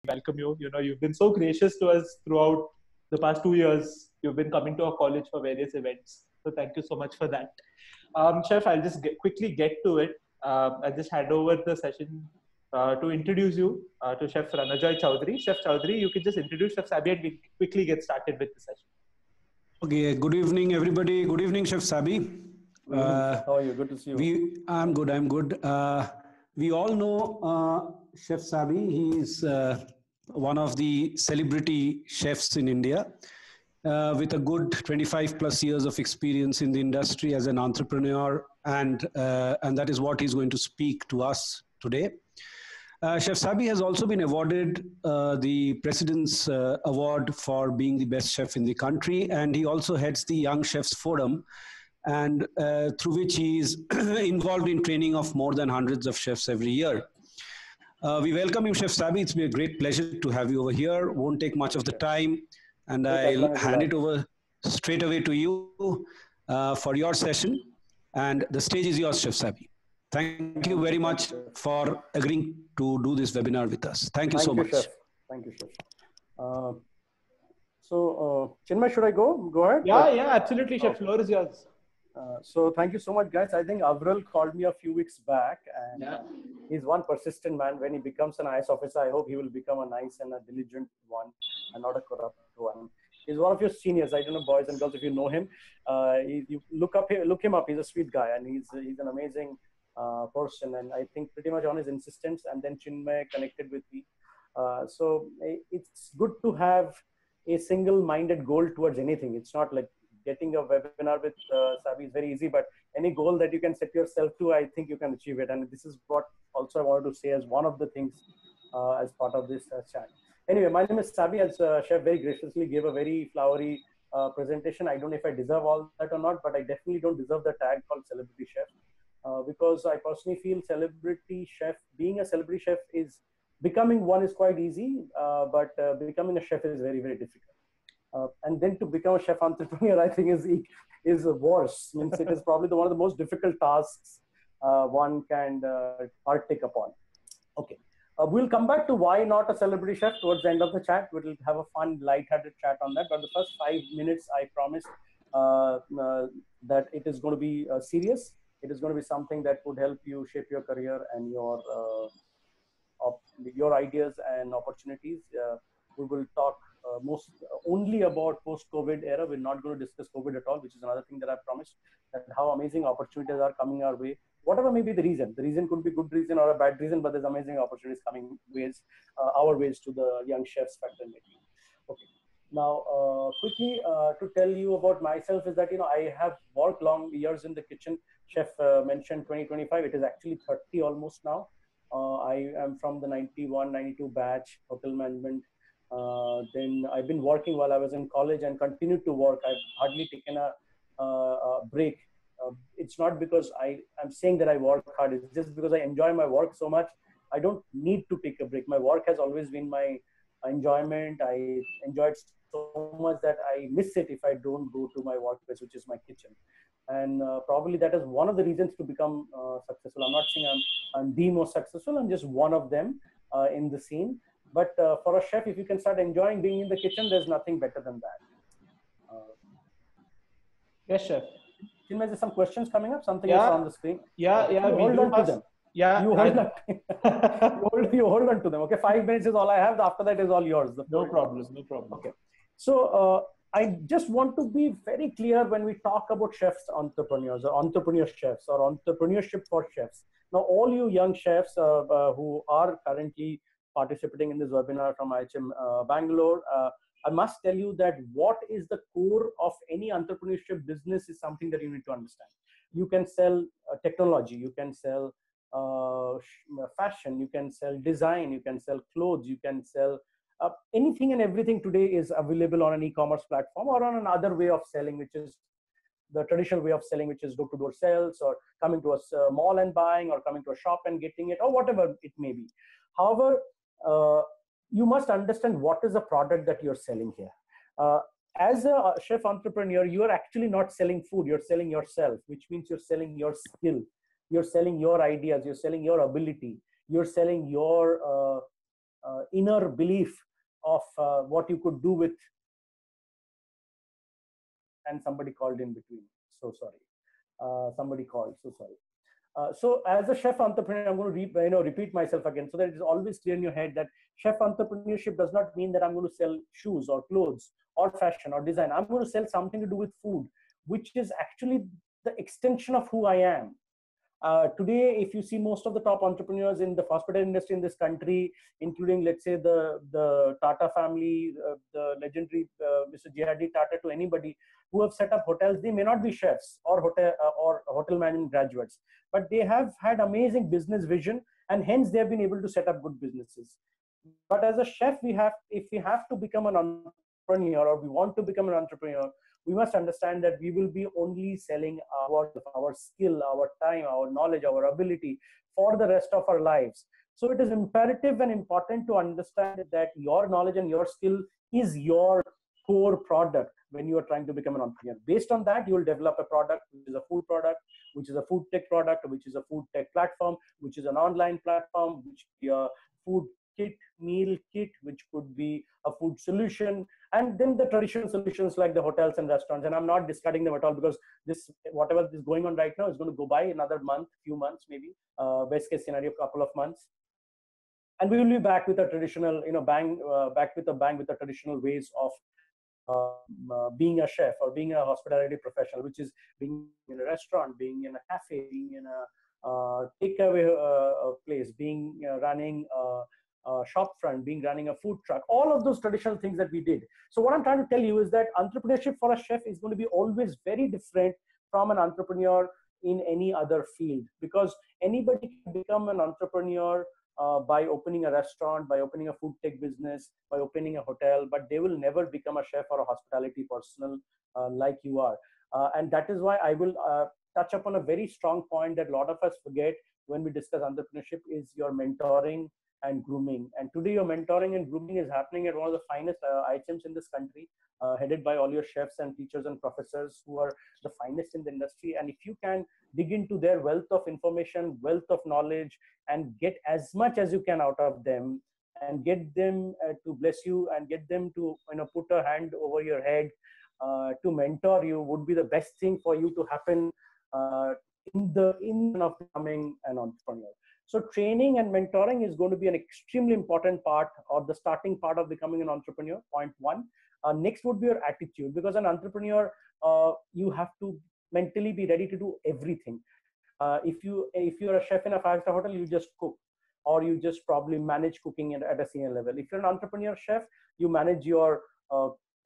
welcome you. You've been so gracious to us throughout the past 2 years. You've been coming to our college for various events. So thank you so much for that. Chef, I'll just quickly get to it. I'll just hand over the session to introduce you to Chef Ranajoy Chowdhury. Chef Chowdhury, you can just introduce Chef Saby and we quickly get started with the session. Okay, good evening, everybody. Good evening, Chef Saby. How are you? Good to see you. I'm good. We all know Chef Saby. He's one of the celebrity chefs in India with a good 25 plus years of experience in the industry as an entrepreneur. And that is what he's going to speak to us today. Chef Saby has also been awarded the President's Award for being the best chef in the country. And he also heads the Young Chefs Forum, and through which he is involved in training of more than hundreds of chefs every year. We welcome you, Chef Saby. It's been a great pleasure to have you over here. Won't take much of the time, and I'll hand it over straight away to you for your session. And the stage is yours, Chef Saby. Thank you very much for agreeing to do this webinar with us. Thank you so much. Chef. Thank you, Chef. So, Chinmay, should I go? Go ahead. Yeah, absolutely, Chef. Floor is yours. So thank you so much, guys. I think Avril called me a few weeks back, and he's one persistent man. When he becomes an IS officer, I hope he will become a nice and a diligent one and not a corrupt one. He's one of your seniors. I don't know, boys and girls, if you know him. You look him up. He's a sweet guy, and he's an amazing person. And I think pretty much on his insistence, and then Chinmay connected with me. So it's good to have a single-minded goal towards anything. It's not like getting a webinar with Saby is very easy, but any goal that you can set yourself to, I think you can achieve it. And this is what also I wanted to say as one of the things as part of this chat. Anyway, my name is Saby. As Chef very graciously gave a very flowery presentation. I don't know if I deserve all that or not, but I definitely don't deserve the tag called celebrity chef because I personally feel celebrity chef, being a celebrity chef is, becoming one is quite easy, but becoming a chef is very, very difficult. And then to become a chef entrepreneur, I think is worse. Means it is probably one of the most difficult tasks one can partake upon. Okay, we'll come back to why not a celebrity chef towards the end of the chat. We'll have a fun, light-hearted chat on that. But the first 5 minutes, I promised that it is going to be serious. It is going to be something that would help you shape your career and your ideas and opportunities. We will talk only about post-COVID era. We're not going to discuss COVID at all, which is another thing that I promised, that how amazing opportunities are coming our way. Whatever may be the reason could be good reason or a bad reason, but there's amazing opportunities coming our ways to the young chefs factor making. Okay. Now, quickly to tell you about myself is that, I have worked long years in the kitchen. Chef mentioned 2025. It is actually 30 almost now. I am from the 91, 92 batch, hotel management. Then I've been working while I was in college and continued to work. I've hardly taken a break. It's not because I'm saying that I work hard. It's just because I enjoy my work so much. I don't need to take a break. My work has always been my enjoyment. I enjoy it so much that I miss it if I don't go to my workplace, which is my kitchen. And probably that is one of the reasons to become successful. I'm not saying I'm the most successful. I'm just one of them in the scene. But for a chef, if you can start enjoying being in the kitchen, there's nothing better than that. Yes, Chef. Chinmay, there's some questions coming up, something else on the screen. Yeah. You hold on to them. Yeah. You hold on. You hold on to them. Okay, 5 minutes is all I have. After that is all yours. No problem. Okay. So I just want to be very clear when we talk about chefs, entrepreneurs, or entrepreneur chefs, or entrepreneurship for chefs. Now, all you young chefs who are currently participating in this webinar from IHM Bangalore, I must tell you that what is the core of any entrepreneurship business is something that you need to understand. You can sell technology, you can sell fashion, you can sell design, you can sell clothes, you can sell anything and everything today is available on an e-commerce platform or on another way of selling, which is the traditional way of selling, which is door-to-door sales or coming to a mall and buying or coming to a shop and getting it or whatever it may be. However, you must understand what is the product that you're selling here. As a chef entrepreneur, you are actually not selling food, you're selling yourself, which means you're selling your skill, you're selling your ideas, you're selling your ability, you're selling your inner belief of what you could do with. And somebody called in between. So sorry. Somebody called. So sorry. So as a chef entrepreneur, I'm going to repeat myself again, so that it is always clear in your head that chef entrepreneurship does not mean that I'm going to sell shoes or clothes or fashion or design. I'm going to sell something to do with food, which is actually the extension of who I am. Today, if you see most of the top entrepreneurs in the hospital industry in this country, including, let's say, the Tata family, the legendary Mr. J.R.D. Tata, to anybody who have set up hotels, they may not be chefs or hotel management graduates, but they have had amazing business vision, and hence they have been able to set up good businesses. But as a chef, if we have to become an entrepreneur, or we want to become an entrepreneur, we must understand that we will be only selling our skill, our time, our knowledge, our ability for the rest of our lives. So it is imperative and important to understand that your knowledge and your skill is your core product when you are trying to become an entrepreneur. Based on that, you will develop a product, which is a food product, which is a food tech product, which is a food tech platform, which is an online platform, which is a food kit, meal kit, which could be a food solution, and then the traditional solutions like the hotels and restaurants. And I'm not discarding them at all, because this, whatever is going on right now, is going to go by another month, few months, maybe best case scenario, couple of months, and we will be back with a traditional, back with a bang with the traditional ways of being a chef or being a hospitality professional, which is being in a restaurant, being in a cafe, being in a takeaway place, being running shop front, running a food truck, all of those traditional things that we did. So what I'm trying to tell you is that entrepreneurship for a chef is going to be always very different from an entrepreneur in any other field, because anybody can become an entrepreneur by opening a restaurant, by opening a food tech business, by opening a hotel, but they will never become a chef or a hospitality personal like you are. And that is why I will touch upon a very strong point that a lot of us forget when we discuss entrepreneurship, is your mentoring and grooming. And today your mentoring and grooming is happening at one of the finest IHMs in this country, headed by all your chefs and teachers and professors who are the finest in the industry. And if you can dig into their wealth of information, wealth of knowledge, and get as much as you can out of them, and get them to bless you, and get them to put a hand over your head to mentor you, would be the best thing for you to happen in of becoming an entrepreneur. So training and mentoring is going to be an extremely important part, or the starting part of becoming an entrepreneur, point one. Next would be your attitude, because an entrepreneur, you have to mentally be ready to do everything. If you're a chef in a 5-star hotel, you just cook, or you just probably manage cooking at a senior level. If you're an entrepreneur chef, you manage your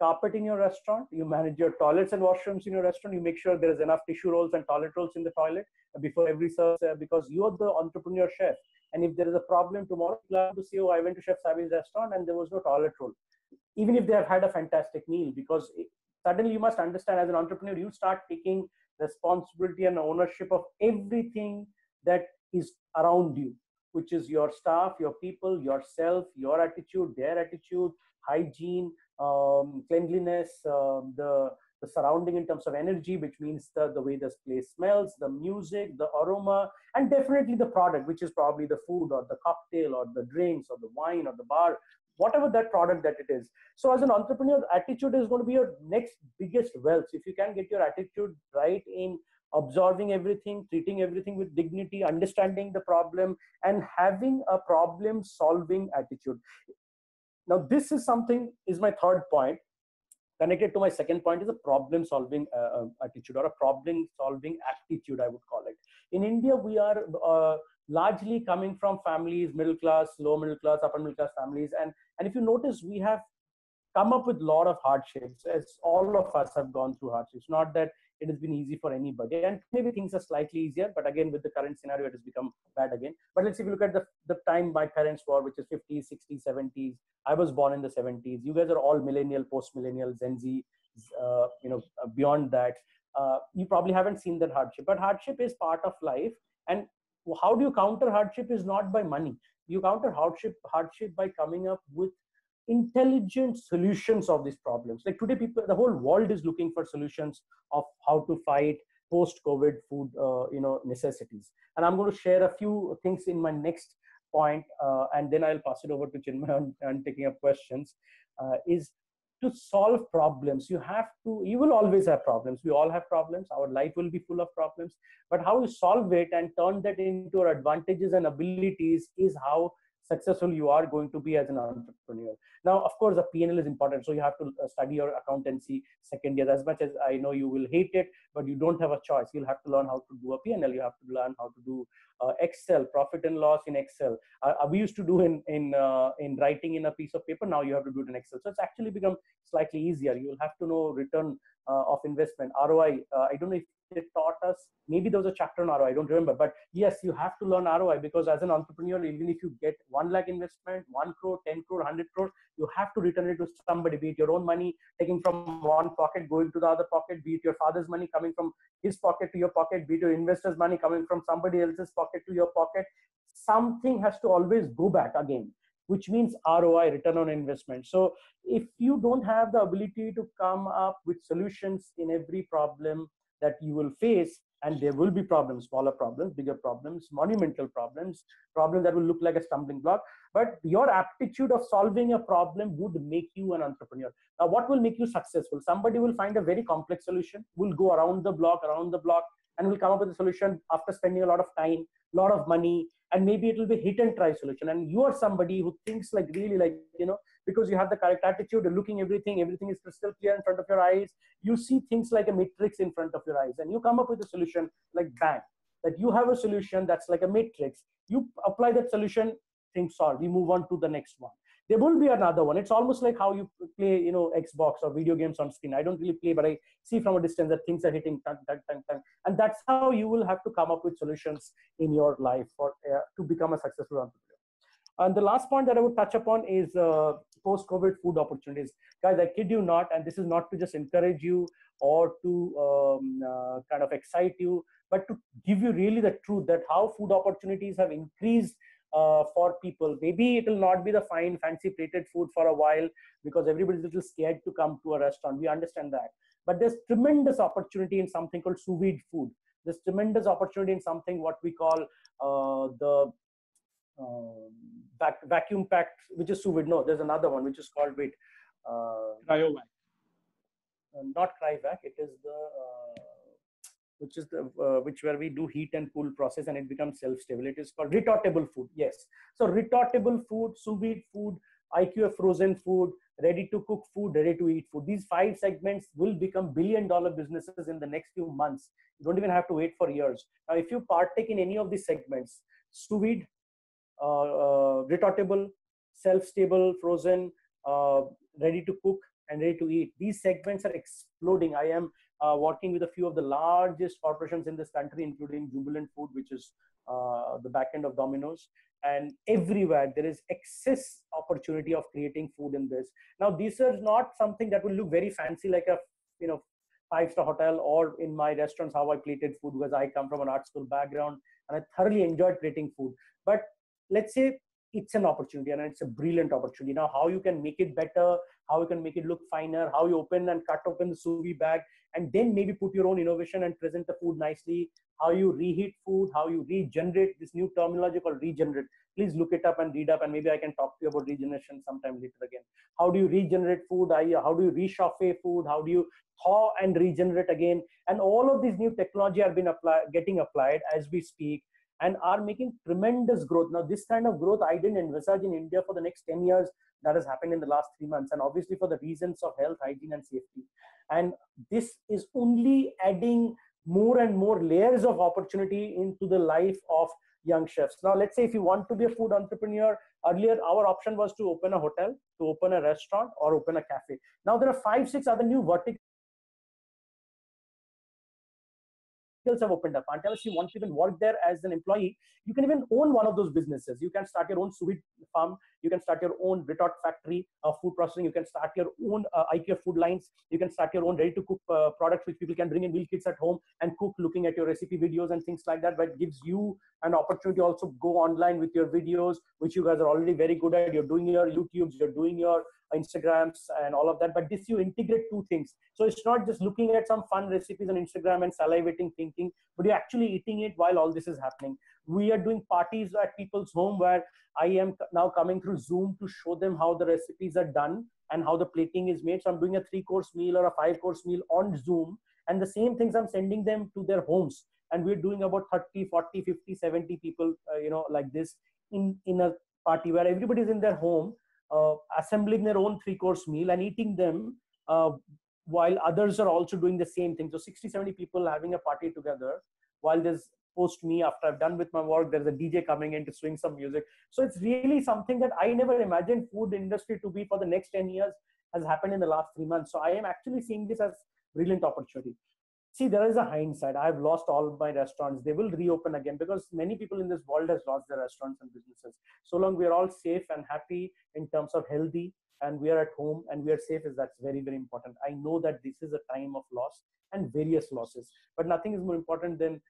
carpet in your restaurant, you manage your toilets and washrooms in your restaurant, you make sure there is enough tissue rolls and toilet rolls in the toilet before every service, because you're the entrepreneur chef. And if there is a problem tomorrow, you'll have to say, oh, I went to Chef Saby's restaurant and there was no toilet roll, even if they have had a fantastic meal. Because suddenly you must understand, as an entrepreneur, you start taking responsibility and ownership of everything that is around you, which is your staff, your people, yourself, your attitude, their attitude, hygiene, cleanliness, the surrounding in terms of energy, which means the way this place smells, the music, the aroma, and definitely the product, which is probably the food or the cocktail or the drinks or the wine or the bar, whatever that product that it is. So as an entrepreneur, attitude is going to be your next biggest wealth. If you can get your attitude right in absorbing everything, treating everything with dignity, understanding the problem, and having a problem solving attitude. Now, this is my third point. Connected to my second point is a problem solving attitude, or a problem solving aptitude, I would call it. In India, we are largely coming from families, middle class, low middle class, upper middle class families. And if you notice, we have come up with a lot of hardships, as all of us have gone through hardships. Not that it has been easy for anybody, and maybe things are slightly easier, but again, with the current scenario, it has become bad again. But let's see, if you look at the time my parents were, which is 50s, 60s, 70s. I was born in the 70s. You guys are all millennial, post-millennial, Gen Z, beyond that. You probably haven't seen that hardship, but hardship is part of life. And how do you counter hardship is not by money. You counter hardship by coming up with intelligent solutions of these problems. Like today, the whole world is looking for solutions of how to fight post-COVID food, necessities. And I'm going to share a few things in my next point, and then I'll pass it over to Chinmay and taking up questions, is to solve problems. You will always have problems. We all have problems. Our life will be full of problems, but how you solve it and turn that into your advantages and abilities is how successful you are going to be as an entrepreneur. Now, of course, the P&L is important. So you have to study your accountancy second year. As much as I know you will hate it, but you don't have a choice. You'll have to learn how to do a P&L. You have to learn how to do Excel, profit and loss in Excel. We used to do in writing in a piece of paper. Now you have to do it in Excel. So it's actually become slightly easier. You'll have to know return of investment, ROI. I don't know if they taught us, maybe there was a chapter on ROI, I don't remember, but yes, you have to learn ROI, because as an entrepreneur, even if you get 1 lakh investment, 1 crore, 10 crore, 100 crore, you have to return it to somebody, be it your own money taking from one pocket going to the other pocket, be it your father's money coming from his pocket to your pocket, be it your investor's money coming from somebody else's pocket to your pocket. Something has to always go back again, which means ROI, return on investment. So if you don't have the ability to come up with solutions in every problem that you will face, and there will be problems, smaller problems, bigger problems, monumental problems, problems that will look like a stumbling block, but your aptitude of solving a problem would make you an entrepreneur. Now, what will make you successful? Somebody will find a very complex solution, will go around the block, and will come up with a solution after spending a lot of time, a lot of money, and maybe it will be hit and try solution. And you are somebody who thinks like really like, because you have the correct attitude, looking everything is crystal clear in front of your eyes. You see things like a matrix in front of your eyes, and you come up with a solution like bang, that you have a solution that's like a matrix. You apply that solution, things solved. We move on to the next one. There will be another one. It's almost like how you play, Xbox or video games on screen. I don't really play, but I see from a distance that things are hitting, tang, tang, tang, tang. And that's how you will have to come up with solutions in your life to become a successful entrepreneur. And the last point that I would touch upon is post-COVID food opportunities. Guys, I kid you not, and this is not to just encourage you or to kind of excite you, but to give you really the truth that how food opportunities have increased for people. Maybe it will not be the fine, fancy plated food for a while, because everybody's a little scared to come to a restaurant. We understand that. But there's tremendous opportunity in something called sous vide food. There's tremendous opportunity in something what we call the vacuum packed, which is sous vide. No, there's another one which is called cryovac. Not cryovac. It is which where we do heat and cool process and it becomes self-stable. It is called retortable food. Yes. So retortable food, sous vide food, IQF frozen food, ready to cook food, ready to eat food. These 5 segments will become billion-dollar businesses in the next few months. You don't even have to wait for years. Now, if you partake in any of these segments, sous vide, retortable, self-stable, frozen, ready to cook, and ready to eat. These segments are exploding. I am working with a few of the largest corporations in this country, including Jubilant Food, which is the back end of Domino's. And everywhere there is excess opportunity of creating food in this. Now, these are not something that will look very fancy like a 5-star hotel or in my restaurants how I plated food, because I come from an art school background and I thoroughly enjoyed plating food. But let's say it's an opportunity and it's a brilliant opportunity. Now, how you can make it better, how you can make it look finer, how you open and cut open the sous vide bag, and then maybe put your own innovation and present the food nicely, how you reheat food, how you regenerate, this new terminology called regenerate. Please look it up and read up, and maybe I can talk to you about regeneration sometime later again. How do you regenerate food? How do you reschauffe food? How do you thaw and regenerate again? And all of these new technology are getting applied as we speak, and are making tremendous growth. Now, this kind of growth I didn't envisage in India for the next 10 years. That has happened in the last 3 months, and obviously for the reasons of health, hygiene, and safety. And this is only adding more and more layers of opportunity into the life of young chefs. Now, let's say if you want to be a food entrepreneur, earlier our option was to open a hotel, to open a restaurant, or open a cafe. Now there are 5-6 other new verticals have opened up. Until you want to even work there as an employee, you can even own one of those businesses. You can start your own sous vide farm. You can start your own retort factory of food processing. You can start your own IKEA food lines. You can start your own ready to cook products which people can bring in meal kits at home and cook, looking at your recipe videos and things like that. But it gives you an opportunity to also go online with your videos, which you guys are already very good at. You're doing your YouTubes, you're doing your Instagrams and all of that. But this, you integrate two things. So it's not just looking at some fun recipes on Instagram and salivating, thinking, but you're actually eating it while all this is happening. We are doing parties at people's home where I am now coming through Zoom to show them how the recipes are done and how the plating is made. So I'm doing a 3-course meal or a 5-course meal on Zoom, and the same things I'm sending them to their homes. And we're doing about 30, 40, 50, 70 people, like this in a party where everybody's in their home, assembling their own 3-course meal and eating them, while others are also doing the same thing. So 60, 70 people having a party together, while there's post me, after I've done with my work, there's a DJ coming in to swing some music. So it's really something that I never imagined food industry to be for the next 10 years has happened in the last 3 months. So I am actually seeing this as brilliant opportunity. See, there is a hindsight. I've lost all my restaurants. They will reopen again because many people in this world has lost their restaurants and businesses. So long we are all safe and happy in terms of healthy, and we are at home and we are safe, is that's very, very important. I know that this is a time of loss and various losses, but nothing is more important than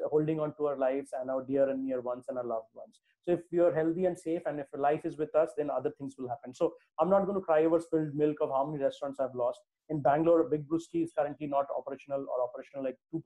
holding on to our lives and our dear and near ones and our loved ones. So if you're healthy and safe and if life is with us, then other things will happen. So I'm not going to cry over spilled milk of how many restaurants I've lost. In Bangalore, Big Brewski is currently not operational, or operational like 2%.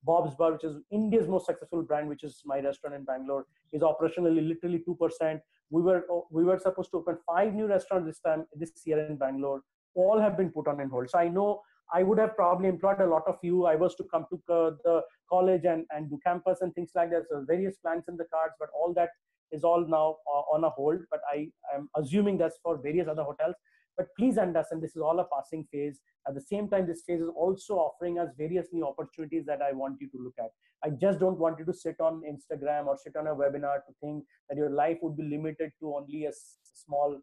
Bob's Bar, which is India's most successful brand, which is my restaurant in Bangalore, is operationally literally 2%. We were supposed to open 5 new restaurants this year in Bangalore. All have been put on hold. So I know I would have probably employed a lot of you. I was to come to the college and do campus and things like that. So various plans in the cards, but all that is all now on a hold. But I am assuming that's for various other hotels. But please understand, this is all a passing phase. At the same time, this phase is also offering us various new opportunities that I want you to look at. I just don't want you to sit on Instagram or sit on a webinar to think that your life would be limited to only a small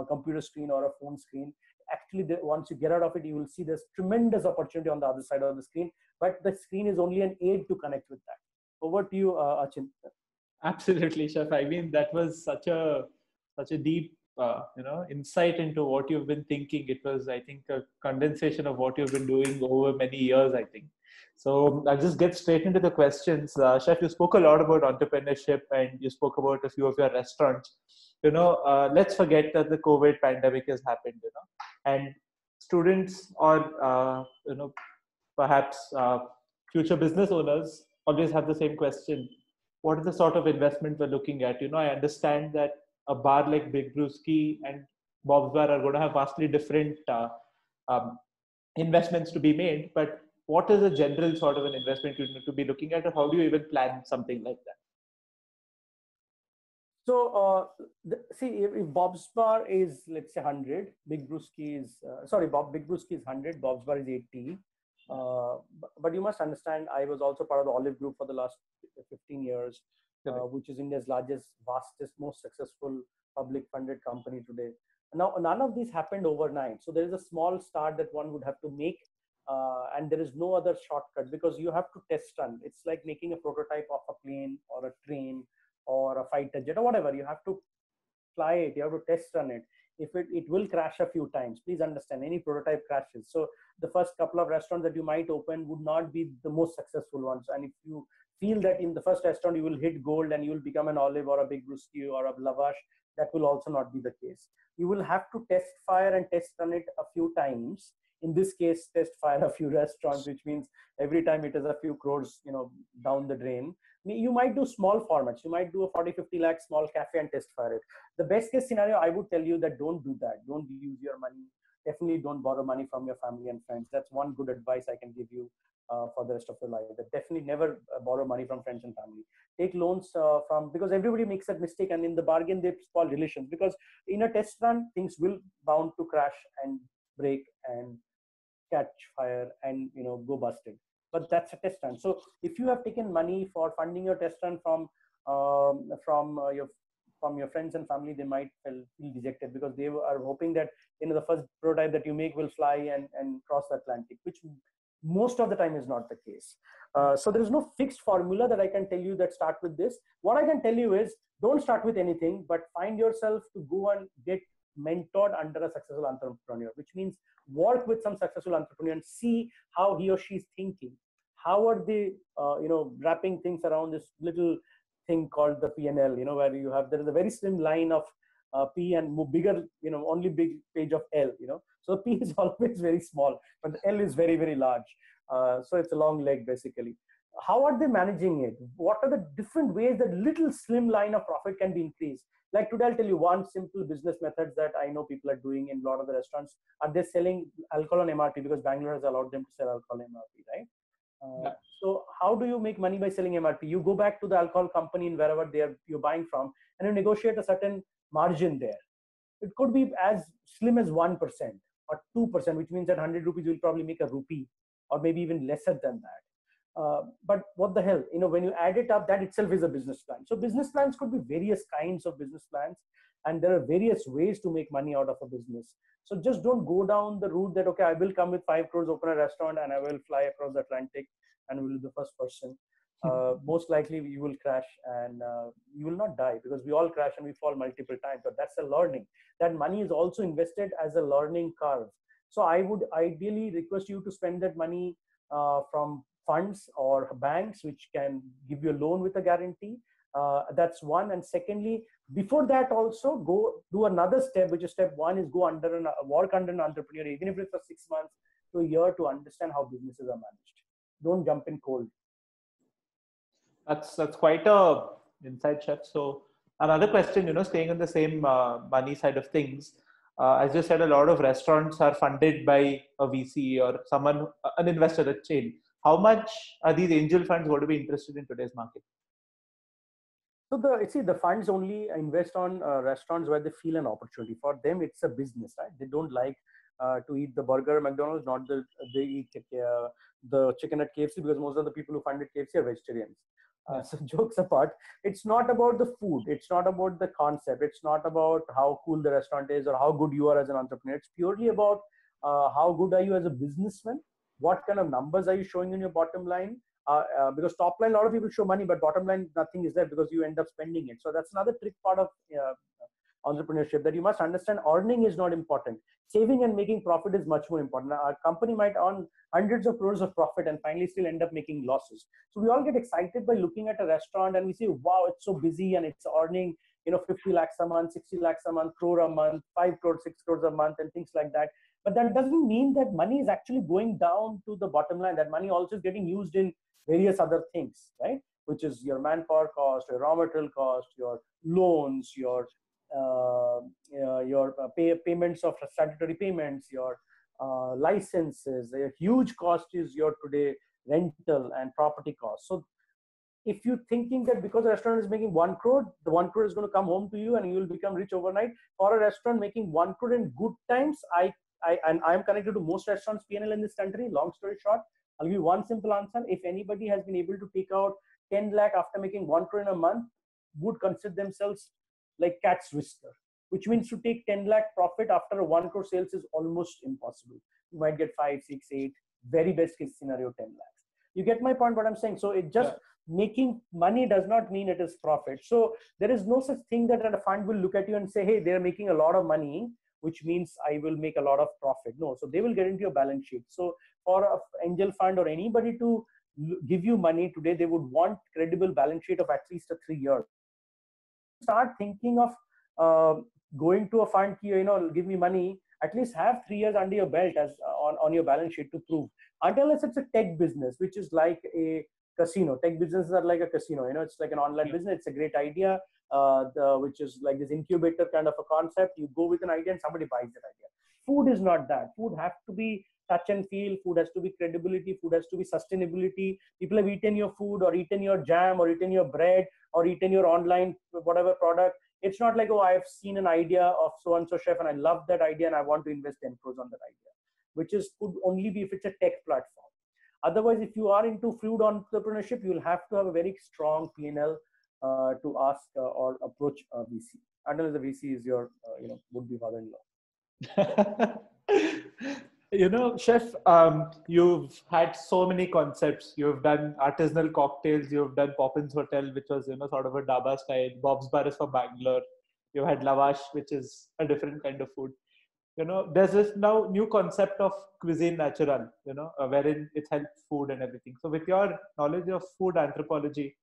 computer screen or a phone screen. Actually, once you get out of it, you will see there's tremendous opportunity on the other side of the screen, but the screen is only an aid to connect with that. Over to you, Achin. Absolutely, Chef. I mean, that was such a deep insight into what you've been thinking. It was, I think, a condensation of what you've been doing over many years, I think. So I'll just get straight into the questions. Chef, you spoke a lot about entrepreneurship and you spoke about a few of your restaurants. Let's forget that the COVID pandemic has happened, and students or, perhaps future business owners always have the same question. What is the sort of investment we're looking at? I understand that a bar like Big Brewski and Bob's Bar are going to have vastly different investments to be made, but what is a general sort of an investment you need to be looking at, or how do you even plan something like that? So see, if Bob's Bar is, let's say, 100, Big Brewski is Big Brewski is 100, Bob's Bar is 80. But you must understand, I was also part of the Olive Group for the last 15 years, which is India's largest, vastest, most successful public funded company today. Now, none of these happened overnight. So there is a small start that one would have to make, and there is no other shortcut because you have to test run. It's like making a prototype of a plane or a train or a fighter jet or whatever. You have to fly it, you have to test run it. If it will crash a few times, please understand, any prototype crashes. So the first couple of restaurants that you might open would not be the most successful ones. And if you feel that in the first restaurant you will hit gold and you will become an Olive or a Big Brewski or a Lavash, that will also not be the case. You will have to test fire and test run it a few times. In this case, test fire a few restaurants, which means every time it is a few crores, down the drain. You might do small formats. You might do a 40, 50 lakh small cafe and test fire it. The best case scenario, I would tell you that don't do that. Don't use your money. Definitely don't borrow money from your family and friends. That's one good advice I can give you for the rest of your life. That definitely never borrow money from friends and family. Take loans because everybody makes that mistake, and in the bargain they spoil relations. Because in a test run, things will bound to crash and break and catch fire and go busted. But that's a test run. So if you have taken money for funding your test run from your friends and family, they might feel dejected because they are hoping that the first prototype that you make will fly and cross the Atlantic, which most of the time is not the case. So there is no fixed formula that I can tell you that start with this. What I can tell you is don't start with anything, but find yourself to go and get mentored under a successful entrepreneur, which means work with some successful entrepreneur and see how he or she is thinking. How are they, wrapping things around this little thing called the P&L, where there is a very slim line of P and bigger, only big page of L, So P is always very small, but the L is very, very large. So it's a long leg basically. How are they managing it? What are the different ways that little slim line of profit can be increased? Like today, I'll tell you one simple business methods that I know people are doing in a lot of the restaurants. Are they selling alcohol on MRP because Bangalore has allowed them to sell alcohol on MRP, right? So how do you make money by selling MRP? You go back to the alcohol company in wherever you're buying from, and you negotiate a certain margin there. It could be as slim as 1% or 2%, which means that 100 rupees will probably make a rupee, or maybe even lesser than that. But what the hell, when you add it up, that itself is a business plan. So business plans could be various kinds of business plans, and there are various ways to make money out of a business. So just don't go down the route that, okay, I will come with 5 crores, open a restaurant, and I will fly across the Atlantic and will be the first person. Most likely you will crash, and you will not die, because we all crash and we fall multiple times, but that's a learning. That money is also invested as a learning curve. So I would ideally request you to spend that money from funds or banks, which can give you a loan with a guarantee. That's one. And secondly, before that also go do another step, which is step 1 is work under an entrepreneur, even if it's for 6 months to a year, to understand how businesses are managed. Don't jump in cold. That's quite a insight, Chef. So another question, staying on the same money side of things, as you said, a lot of restaurants are funded by a VC or someone, an investor, a chain. How much are these angel funds going to be interested in today's market? So the funds only invest on restaurants where they feel an opportunity. For them, it's a business, right? They don't like to eat the burger at McDonald's, they eat the chicken at KFC, because most of the people who funded KFC are vegetarians. So jokes apart, it's not about the food. It's not about the concept. It's not about how cool the restaurant is or how good you are as an entrepreneur. It's purely about how good are you as a businessman? What kind of numbers are you showing in your bottom line? Because top line, a lot of people show money, but bottom line, nothing is there because you end up spending it. So that's another trick part of entrepreneurship, that you must understand earning is not important. Saving and making profit is much more important. Our company might earn hundreds of crores of profit and finally still end up making losses. So we all get excited by looking at a restaurant and we say, wow, it's so busy and it's earning 50 lakhs a month, 60 lakhs a month, crore a month, 5 crores, 6 crores a month, and things like that. But that doesn't mean that money is actually going down to the bottom line. That money also is getting used in various other things, right? Which is your manpower cost, your raw material cost, your loans, your payments of statutory payments, your licenses. A huge cost is your today rental and property costs. So if you're thinking that because a restaurant is making 1 crore, the 1 crore is going to come home to you and you will become rich overnight, or a restaurant making 1 crore in good times, I'm connected to most restaurants P&L in this country. Long story short, I'll give you one simple answer. If anybody has been able to take out 10 lakh after making 1 crore in a month, would consider themselves like cat's whisker, which means to take 10 lakh profit after a 1 crore sales is almost impossible. You might get 5, 6, 8, very best case scenario, 10 lakhs. You get my point, what I'm saying? So it just making money does not mean it is profit. So there is no such thing that a fund will look at you and say, hey, they're making a lot of money, which means I will make a lot of profit. No, so they will get into your balance sheet. So for an angel fund or anybody to give you money today, they would want credible balance sheet of at least 3 years. Start thinking of going to a fund, give me money, at least have 3 years under your belt as on your balance sheet to prove. Unless it's a tech business, which is like a casino. Tech businesses are like a casino, it's like an online business. It's a great idea, which is like this incubator kind of a concept. You go with an idea and somebody buys that idea. Food is not that. Food has to be touch and feel. Food has to be credibility. Food has to be sustainability. People have eaten your food or eaten your jam or eaten your bread or eaten your online whatever product. It's not like, oh, I've seen an idea of so-and-so chef and I love that idea and I want to invest 10 crores on that idea, which could only be if it's a tech platform. Otherwise, if you are into food entrepreneurship, you'll have to have a very strong P&L to ask or approach a VC. Unless the VC is your, would-be father-in-law. Chef, you've had so many concepts. You've done artisanal cocktails. You've done Poppins Hotel, which was, sort of a Dhaba style. Bob's Bar is for Bangalore. You had Lavash, which is a different kind of food. There's this now new concept of cuisine natural, wherein it's health food and everything. So with your knowledge of food anthropology,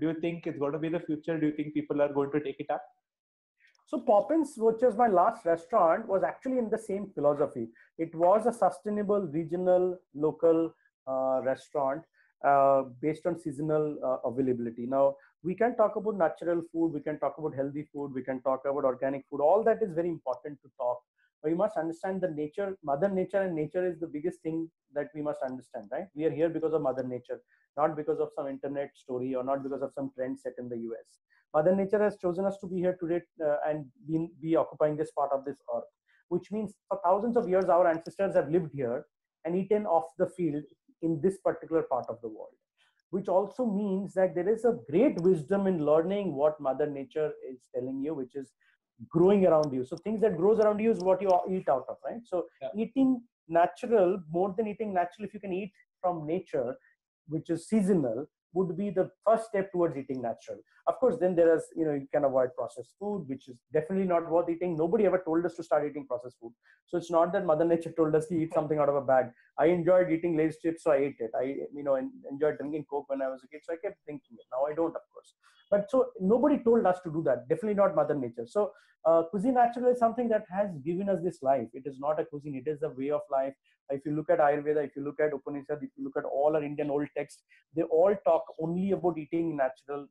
do you think it's going to be the future? Do you think people are going to take it up? So Poppins, which was my last restaurant, was actually in the same philosophy. It was a sustainable, regional, local restaurant based on seasonal availability. Now, we can talk about natural food, we can talk about healthy food, we can talk about organic food. All that is very important to talk. But you must understand the nature, Mother Nature, and nature is the biggest thing that we must understand, right? We are here because of Mother Nature, not because of some internet story or not because of some trend set in the US. Mother Nature has chosen us to be here today and be occupying this part of this earth, which means for thousands of years, our ancestors have lived here and eaten off the field in this particular part of the world, which also means that there is a great wisdom in learning what Mother Nature is telling you, which is growing around you. So things that grows around you is what you eat out of, right? So eating natural, more than eating natural, if you can eat from nature, which is seasonal, would be the first step towards eating natural. Of course, then there is, you can avoid processed food, which is definitely not worth eating. Nobody ever told us to start eating processed food. So it's not that Mother Nature told us to eat something out of a bag. I enjoyed eating Lay's chips, so I ate it. I, enjoyed drinking Coke when I was a kid, so I kept drinking it. Now I don't, of course. But so nobody told us to do that. Definitely not Mother Nature. So cuisine natural is something that has given us this life. It is not a cuisine. It is a way of life. If you look at Ayurveda, if you look at Upanishad, if you look at all our Indian old texts, they all talk only about eating natural.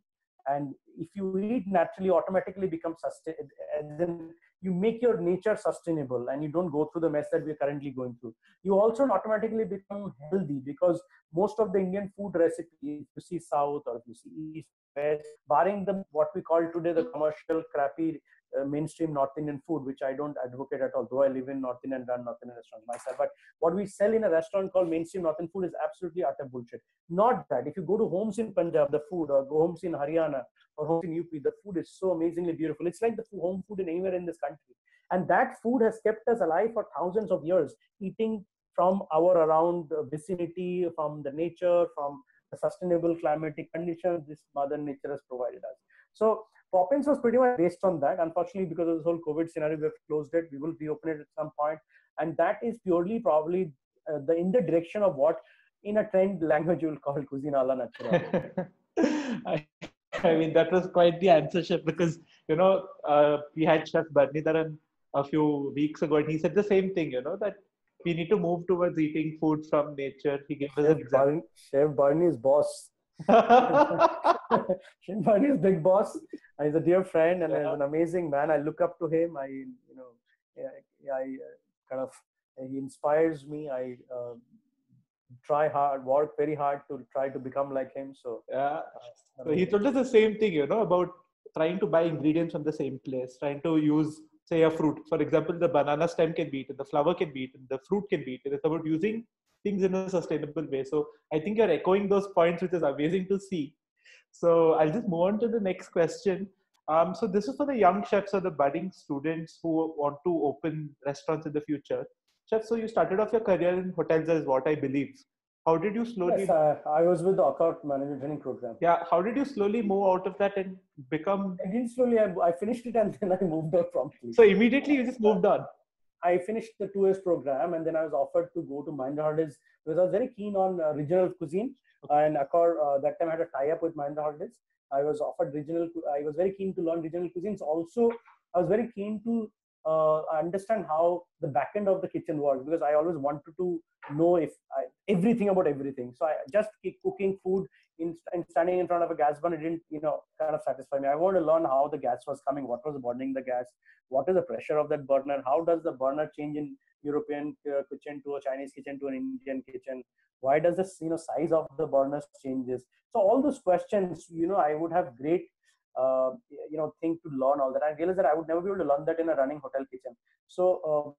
And if you eat naturally, automatically become sustainable. And then you make your nature sustainable and you don't go through the mess that we're currently going through. You also automatically become healthy because most of the Indian food recipes, if you see South or if you see East, West, barring the what we call today the commercial, crappy, mainstream North Indian food, which I don't advocate at all, though I live in North Indian and run North Indian restaurants myself. But what we sell in a restaurant called mainstream North Indian food is absolutely utter bullshit. Not that. If you go to homes in Punjab, the food, or go homes in Haryana or homes in UP, the food is so amazingly beautiful. It's like the home food in anywhere in this country. And that food has kept us alive for thousands of years, eating from our around vicinity, from the nature, from the sustainable climatic conditions this Mother Nature has provided us. So Poppins was pretty much based on that. Unfortunately, because of this whole COVID scenario, we have closed it. We will reopen it at some point. And that is purely probably in the direction of what in a trend language you will call cuisine a la natura. I mean, that was quite the answer, Chef, because, we had Chef Barnidharan a few weeks ago, and he said the same thing, that we need to move towards eating food from nature. He gave us an example. Chef Barney is boss. Chef Barney is big boss. And he's a dear friend and he's an amazing man. I look up to him. He inspires me. I work very hard to try to become like him. So so he told us the same thing, about trying to buy ingredients from the same place, trying to use, say, a fruit. For example, the banana stem can be eaten, the flower can be eaten, the fruit can be eaten. It's about using things in a sustainable way. So I think you're echoing those points, which is amazing to see. So I'll just move on to the next question. So this is for the young chefs or the budding students who want to open restaurants in the future. Chef, so you started off your career in hotels, as what I believe. How did you slowly? Yes, I was with the account manager training program. Yeah, how did you slowly move out of that and become? I didn't slowly. I finished it and then I moved out promptly. So immediately you just moved on. I finished the 2 years program and then I was offered to go to Mahindra Holidays because I was very keen on regional cuisine. And Accor that time I had a tie-up with Mahindra Holidays. I was offered regional. I was very keen to learn regional cuisines. Also, I was very keen to understand how the back end of the kitchen works because I always wanted to know everything about everything. So I just keep cooking food and standing in front of a gas burner didn't, kind of satisfy me. I wanted to learn how the gas was coming, what was burning the gas, what is the pressure of that burner, how does the burner change in European kitchen to a Chinese kitchen to an Indian kitchen, why does the size of the burners changes. So all those questions, I would have great thing to learn all that. I realized that I would never be able to learn that in a running hotel kitchen. So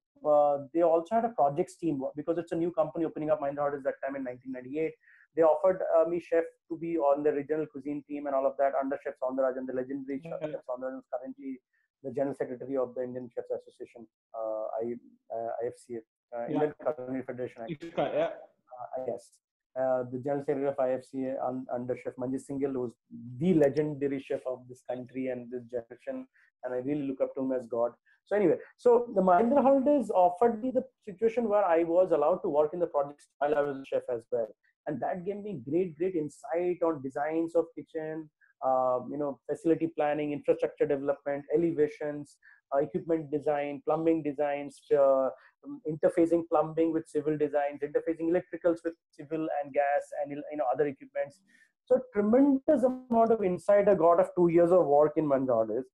they also had a projects team because it's a new company opening up Mahindra Holidays that time in 1998. They offered me chef to be on the regional cuisine team and all of that under Chef Soundarajan, the legendary Chef Soundarajan is currently the general secretary of the Indian Chefs Association, IFCA, Indian Culinary Federation. Yes. The general secretary of IFCA under Chef Manjit Singhal, who's the legendary chef of this country and this generation, and I really look up to him as God. So anyway, so the Mahindra Holidays offered me the situation where I was allowed to work in the projects while I was a chef as well, and that gave me great insight on designs of kitchen, facility planning, infrastructure development, elevations, equipment design, plumbing designs, interfacing plumbing with civil designs, interfacing electricals with civil and gas and other equipments. So tremendous amount of insight I got of 2 years of work in Manjardis.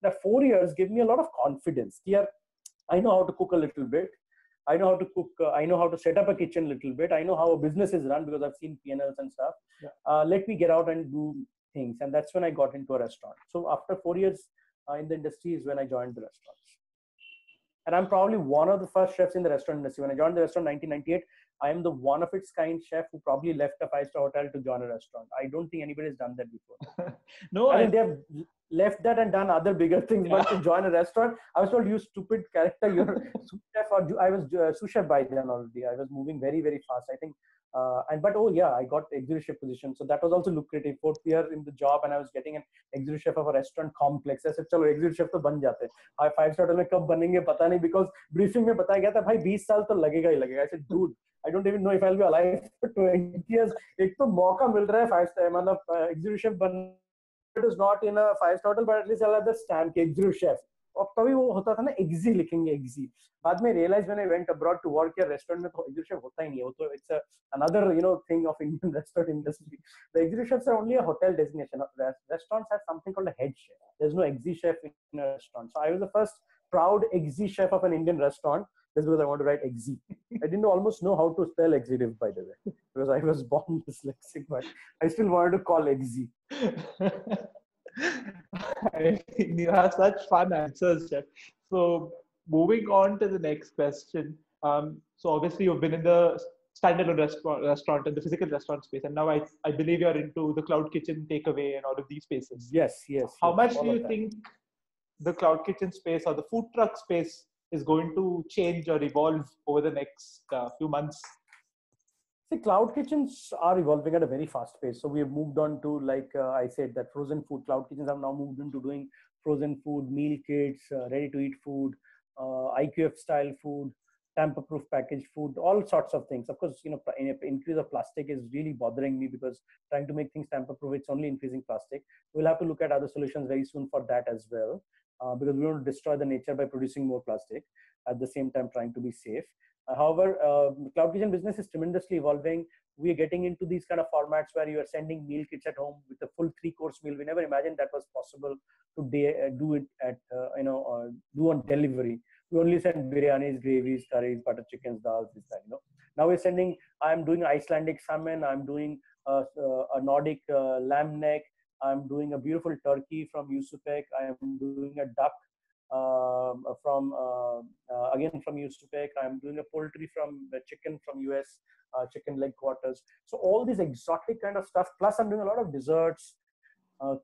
The 4 years give me a lot of confidence. Here, I know how to cook a little bit. I know how to cook. I know how to set up a kitchen a little bit. I know how a business is run because I've seen P&Ls and stuff. Yeah. Let me get out and do things. And that's when I got into a restaurant. So after 4 years in the industry is when I joined the restaurants. And I'm probably one of the first chefs in the restaurant industry. When I joined the restaurant in 1998, I am the one of its kind chef who probably left a 5-star hotel to join a restaurant. I don't think anybody has done that before. No, I mean, they've left that and done other bigger things, but to join a restaurant, I was told, you stupid character, you're sous chef, or I was sous chef by then already. I was moving very, very fast. I think, but oh yeah, I got executive chef position. So that was also lucrative. 4th year in the job, and I was getting an executive chef of a restaurant complex. I said, chalo, executive chef to ban jate. I 5-star hotel mein kab banenge pata nahi, because briefing mein bataya gaya tha, bhai 20 saal to lagega hi lagega. I said, dude, I don't even know if I'll be alive for 20 years. Ek to mauka mil raha hai 5-star, matlab executive chef ban. It is not in a 5-star hotel, but at least I'll have the stamp executive chef. और तभी वो होता था ना exe लिखेंगे exe. बाद में realized when I went abroad to work या restaurant में तो executive chef होता ही नहीं है. वो तो it's another thing of Indian restaurant industry. The executive chefs are only a hotel designation. Restaurants have something called a head chef. There's no exi chef in a restaurant. So I was the first proud exi chef of an Indian restaurant. Just because I want to write exi. I didn't almost know how to spell executive, by the way, because I was born dyslexic, but I still wanted to call exi. I mean, you have such fun answers, Chef. So moving on to the next question. So obviously you've been in the standalone restaurant and the physical restaurant space, and now I believe you're into the cloud kitchen, takeaway, and all of these spaces. Yes. How much do you think the cloud kitchen space or the food truck space is going to change or evolve over the next few months? See, cloud kitchens are evolving at a very fast pace. So we have moved on to, like I said, that frozen food. Cloud kitchens have now moved into doing frozen food, meal kits, ready-to-eat food, IQF style food, tamper-proof packaged food, all sorts of things. Of course, increase of plastic is really bothering me, because trying to make things tamper-proof, it's only increasing plastic. We'll have to look at other solutions very soon for that as well, because we don't destroy the nature by producing more plastic, at the same time trying to be safe. However, cloud kitchen business is tremendously evolving. We are getting into these kind of formats where you are sending meal kits at home with a full 3-course meal. We never imagined that was possible to do it at do on delivery. We only send biryanis, gravies, curries, butter chickens, dals, this kind. Now we're sending. I'm doing Icelandic salmon. I'm doing a Nordic lamb neck. I'm doing a beautiful turkey from Yusupek. I am doing a duck again from Yusupek. I'm doing a poultry from the chicken from US, chicken leg quarters. So all these exotic kind of stuff. Plus I'm doing a lot of desserts,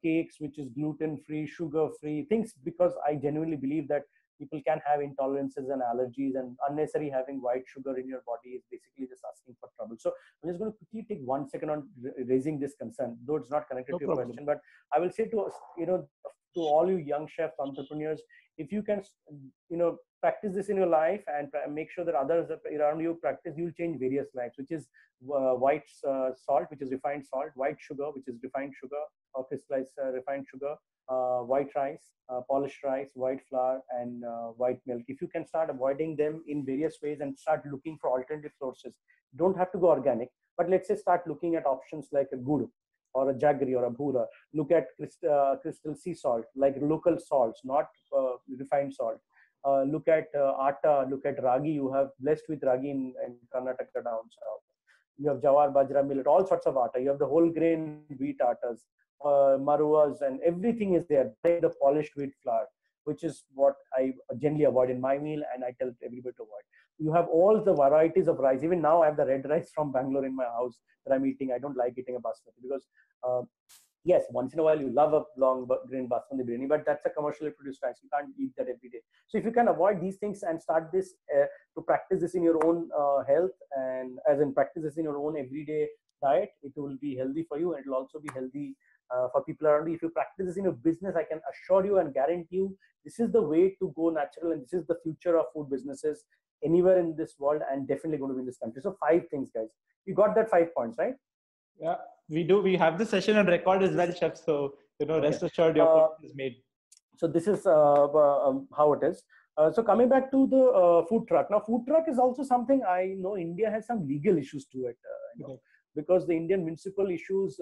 cakes, which is gluten-free, sugar-free, things, because I genuinely believe that people can have intolerances and allergies, and unnecessary having white sugar in your body is basically just asking for trouble. So I'm just going to quickly take 1 second on raising this concern, though it's not connected to your question. But I will say to to all you young chefs, entrepreneurs, if you can practice this in your life and make sure that others around you practice, you'll change various lives, which is white salt, which is refined salt, white sugar, which is refined sugar or crystallized refined sugar, white rice, polished rice, white flour, and white milk. If you can start avoiding them in various ways and start looking for alternative sources, don't have to go organic, but let's say start looking at options like a gur or a jaggery or a bhura. Look at crystal sea salt, like local salts, not refined salt. Look at atta, look at ragi. You have blessed with ragi in Karnataka down south. You have jawar, bajra, millet, all sorts of atta. You have the whole grain wheat attas, maruas, and everything is there. The polished wheat flour, which is what I generally avoid in my meal, and I tell everybody to avoid. You have all the varieties of rice. Even now, I have the red rice from Bangalore in my house that I'm eating. I don't like eating a basmati because, yes, once in a while you love a long grain basmati biryani, but that's a commercially produced rice. You can't eat that every day. So if you can avoid these things and start this to practice this in your own health, and as in practice this in your own everyday diet, it will be healthy for you, and it will also be healthy for people around you. If you practice this in your business, I can assure you and guarantee you, this is the way to go natural, and this is the future of food businesses anywhere in this world, and definitely going to be in this country. So 5 things, guys. You got that 5 points, right? Yeah, we do. We have the session on record as well, Chef. So rest assured your point is made. So this is how it is. So coming back to the food truck. Now, food truck is also something I know India has some legal issues to it, because the Indian municipal issues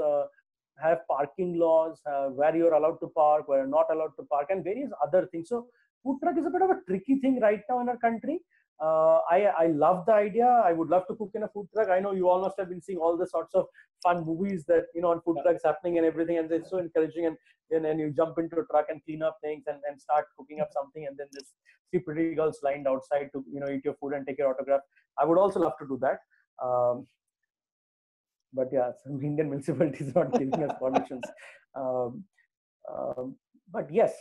have parking laws, where you're allowed to park, where you're not allowed to park, and various other things. So food truck is a bit of a tricky thing right now in our country. I love the idea. I would love to cook in a food truck. I know you all must have been seeing all the sorts of fun movies that, on food trucks happening and everything. And it's so encouraging. And then you jump into a truck and clean up things and start cooking up something. And then there's three pretty girls lined outside to, eat your food and take your autograph. I would also love to do that. But yeah, some Indian municipalities are not giving us permissions. But yes,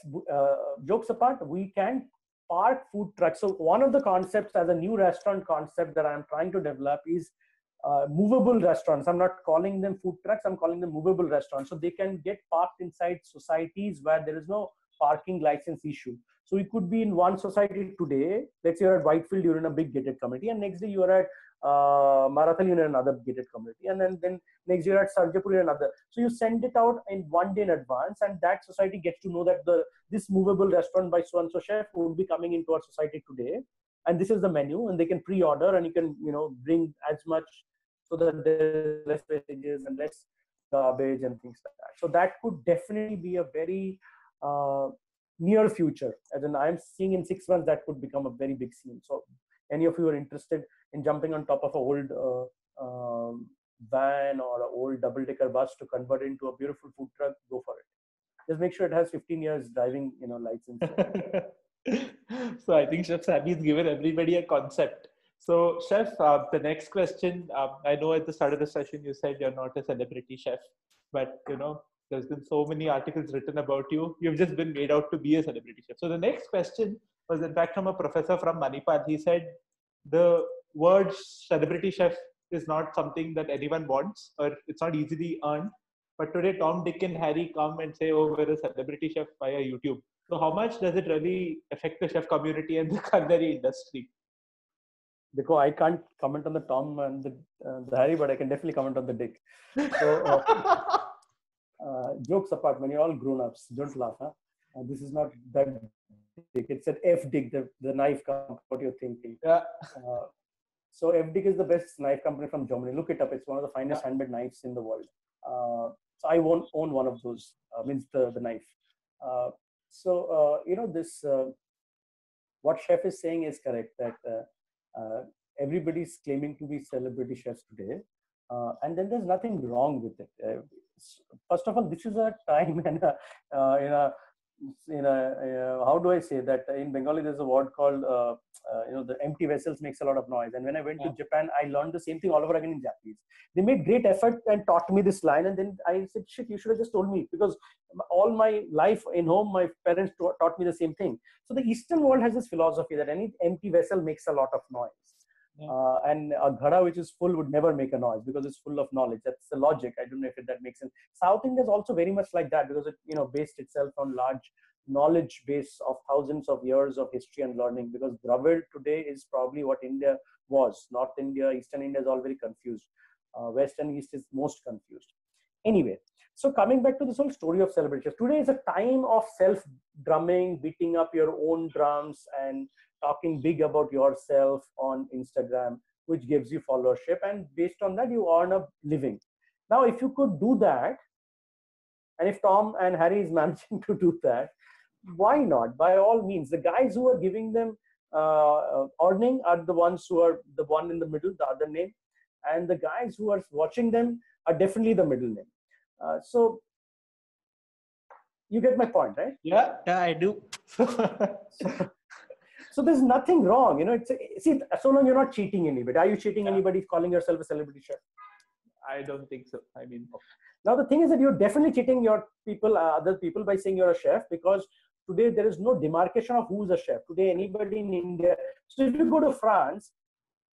jokes apart, we can park food trucks. So one of the concepts as a new restaurant concept that I'm trying to develop is movable restaurants. I'm not calling them food trucks. I'm calling them movable restaurants. So they can get parked inside societies where there is no parking license issue. So you could be in one society today. Let's say you're at Whitefield, you're in a big gated community, and next day you're at Marathon, you're in another gated community, and then next year at Sarjapur, you're another. So you send it out in one day in advance, and that society gets to know that this movable restaurant by so and so chef will be coming into our society today, and this is the menu, and they can pre-order, and you can bring as much so that there's less wastages and less garbage and things like that. So that could definitely be a very near future. As in, I'm seeing in 6 months that could become a very big scene. So any of you are interested in jumping on top of an old van or an old double-decker bus to convert it into a beautiful food truck, go for it. Just make sure it has 15 years driving license. So I think Chef Saby has given everybody a concept. So Chef, the next question, I know at the start of the session you said you're not a celebrity chef, but there's been so many articles written about you. You've just been made out to be a celebrity chef. So the next question was in fact from a professor from Manipal. He said the word celebrity chef is not something that anyone wants, or it's not easily earned. But today Tom, Dick and Harry come and say, oh, we're a celebrity chef via YouTube. So how much does it really affect the chef community and the culinary industry? Because I can't comment on the Tom and the Harry, but I can definitely comment on the Dick. So jokes apart, when you're all grown-ups, don't laugh. Huh? This is not that Dick. It's an F Dick, the knife company, what you're thinking. Yeah. So F Dick is the best knife company from Germany. Look it up. It's one of the finest handmade knives in the world. So I own one of those, means the knife. This, what chef is saying is correct, that everybody's claiming to be celebrity chefs today. And then there's nothing wrong with it. First of all, this is a time and how do I say that? In Bengali, there's a word called, the empty vessels makes a lot of noise. And when I went to Japan, I learned the same thing all over again in Japanese. They made great effort and taught me this line. And then I said, shit, you should have just told me, because all my life in home, my parents taught me the same thing. So the Eastern world has this philosophy that any empty vessel makes a lot of noise. And a ghada which is full would never make a noise because it's full of knowledge. That's the logic. I don't know if that makes sense. South India is also very much like that, because it based itself on large knowledge base of thousands of years of history and learning. Because Dravid today is probably what India was. North India, Eastern India is all very confused. West and East is most confused. Anyway, so coming back to this whole story of celebrations, today is a time of self-drumming, beating up your own drums and talking big about yourself on Instagram, which gives you followership, and based on that you earn a living. Now, if you could do that, and if Tom and Harry is managing to do that, why not? By all means. The guys who are giving them earning are the ones who are the one in the middle, the other name, and the guys who are watching them are definitely the middle name. So you get my point, right? Yeah, I do. So there's nothing wrong, see, so long you're not cheating anybody. Are you cheating anybody calling yourself a celebrity chef? I don't think so. I mean, now the thing is that you're definitely cheating your people, other people, by saying you're a chef, because today there is no demarcation of who's a chef. Today, anybody in India. So if you go to France,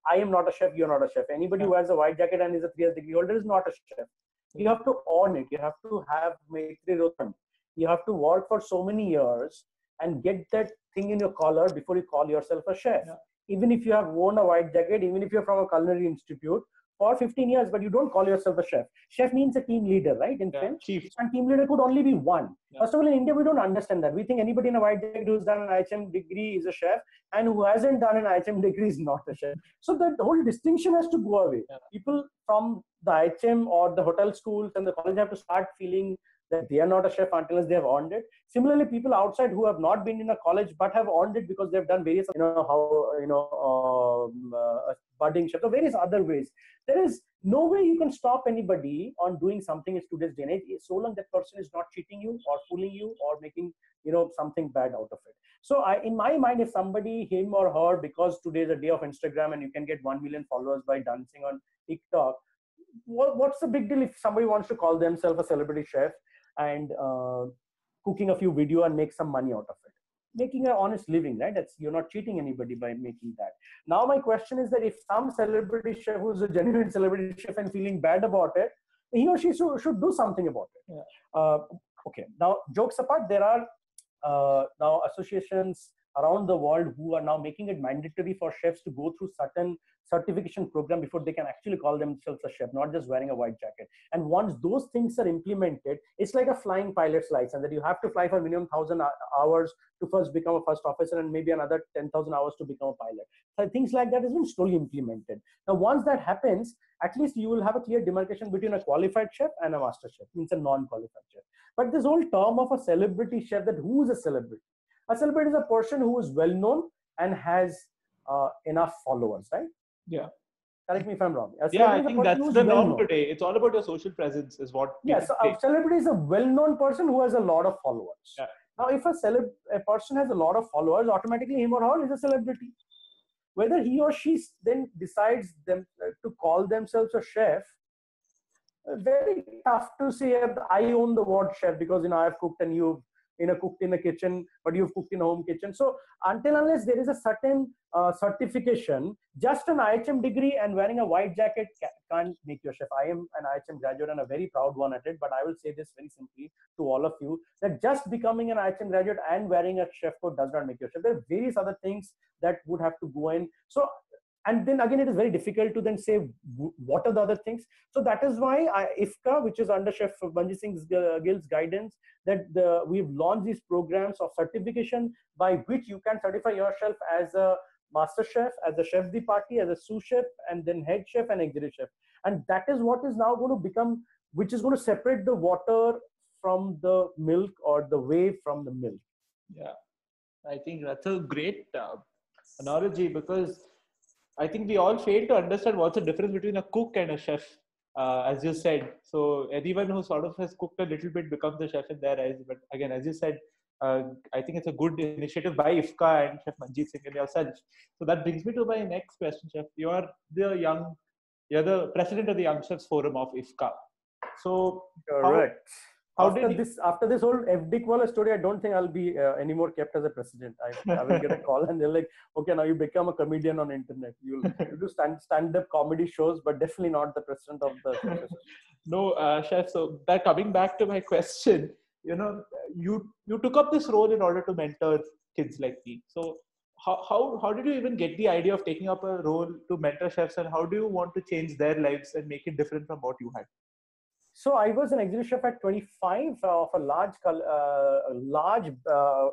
I am not a chef, you're not a chef. Anybody who wears a white jacket and is a 3 years degree holder is not a chef. You have to earn it. You have to have Maitri Rotan. You have to work for so many years and get that thing in your collar before you call yourself a chef. Even if you have worn a white jacket, even if you're from a culinary institute, for 15 years, but you don't call yourself a chef. Chef means a team leader, right? In French. Chief. And team leader could only be one. Yeah. First of all, in India, we don't understand that. We think anybody in a white jacket who's done an IHM degree is a chef, and who hasn't done an IHM degree is not a chef. So the whole distinction has to go away. Yeah. People from the IHM or the hotel schools and the college have to start feeling that they are not a chef until they have earned it. Similarly, people outside who have not been in a college but have earned it because they've done various, budding chef, or various other ways. There is no way you can stop anybody on doing something in today's day and age, so long that person is not cheating you or fooling you or making, something bad out of it. So in my mind, if somebody, him or her, because today is a day of Instagram and you can get 1 million followers by dancing on TikTok, what's the big deal if somebody wants to call themselves a celebrity chef and cooking a few video and make some money out of it, making an honest living, right? You're not cheating anybody by making that. Now my question is that if some celebrity chef who's a genuine celebrity chef and feeling bad about it, he or she should do something about it. Yeah. Okay, now jokes apart, there are now associations around the world who are now making it mandatory for chefs to go through certain certification program before they can actually call themselves a chef, not just wearing a white jacket. And once those things are implemented, it's like a flying pilot's license, that you have to fly for minimum 1,000 hours to first become a first officer and maybe another 10,000 hours to become a pilot. So things like that has been slowly implemented. Now, once that happens, at least you will have a clear demarcation between a qualified chef and a master chef, means a non-qualified chef. But this whole term of a celebrity chef, that who is a celebrity? A celebrity is a person who is well known and has enough followers, right? Yeah. Correct me if I'm wrong. Yeah, I think that's the norm today. It's all about your social presence, is what. Yes, so a celebrity is a well-known person who has a lot of followers. Yeah. Now, if a person has a lot of followers, automatically him or her is a celebrity. Whether he or she then decides to call themselves a chef, very tough to say. I own the word chef because I've cooked and you've cooked in a kitchen, but you've cooked in a home kitchen. So unless there is a certain certification, just an IHM degree and wearing a white jacket can't make you a chef. I am an IHM graduate and a very proud one at it, but I will say this very simply to all of you, that just becoming an IHM graduate and wearing a chef coat does not make you a chef. There are various other things that would have to go in. So, and then again, it is very difficult to then say what are the other things. So that is why IFCA, which is under Chef Banji Singh's Gill's guidance, that we've launched these programs of certification by which you can certify yourself as a master chef, as a chef de partie, as a sous chef, and then head chef and executive chef. And that is what is now going to become, which is going to separate the water from the milk or the whey from the milk. Yeah, I think that's a great analogy, because I think we all fail to understand what's the difference between a cook and a chef, as you said. So anyone who sort of has cooked a little bit becomes a chef in their eyes. But again, as you said, I think it's a good initiative by IFCA and Chef Manjeet Singh and yourself. So that brings me to my next question, Chef. You're the president of the Young Chefs Forum of IFCA. So correct. After this whole FD Kuala story, I don't think I'll be anymore kept as a president. I will get a call and they're like, okay, now you become a comedian on internet. You'll do stand-up comedy shows, but definitely not the president of the No, Chef. So coming back to my question, you took up this role in order to mentor kids like me. So how did you even get the idea of taking up a role to mentor chefs, and how do you want to change their lives and make it different from what you had? So I was an executive chef at 25 of a large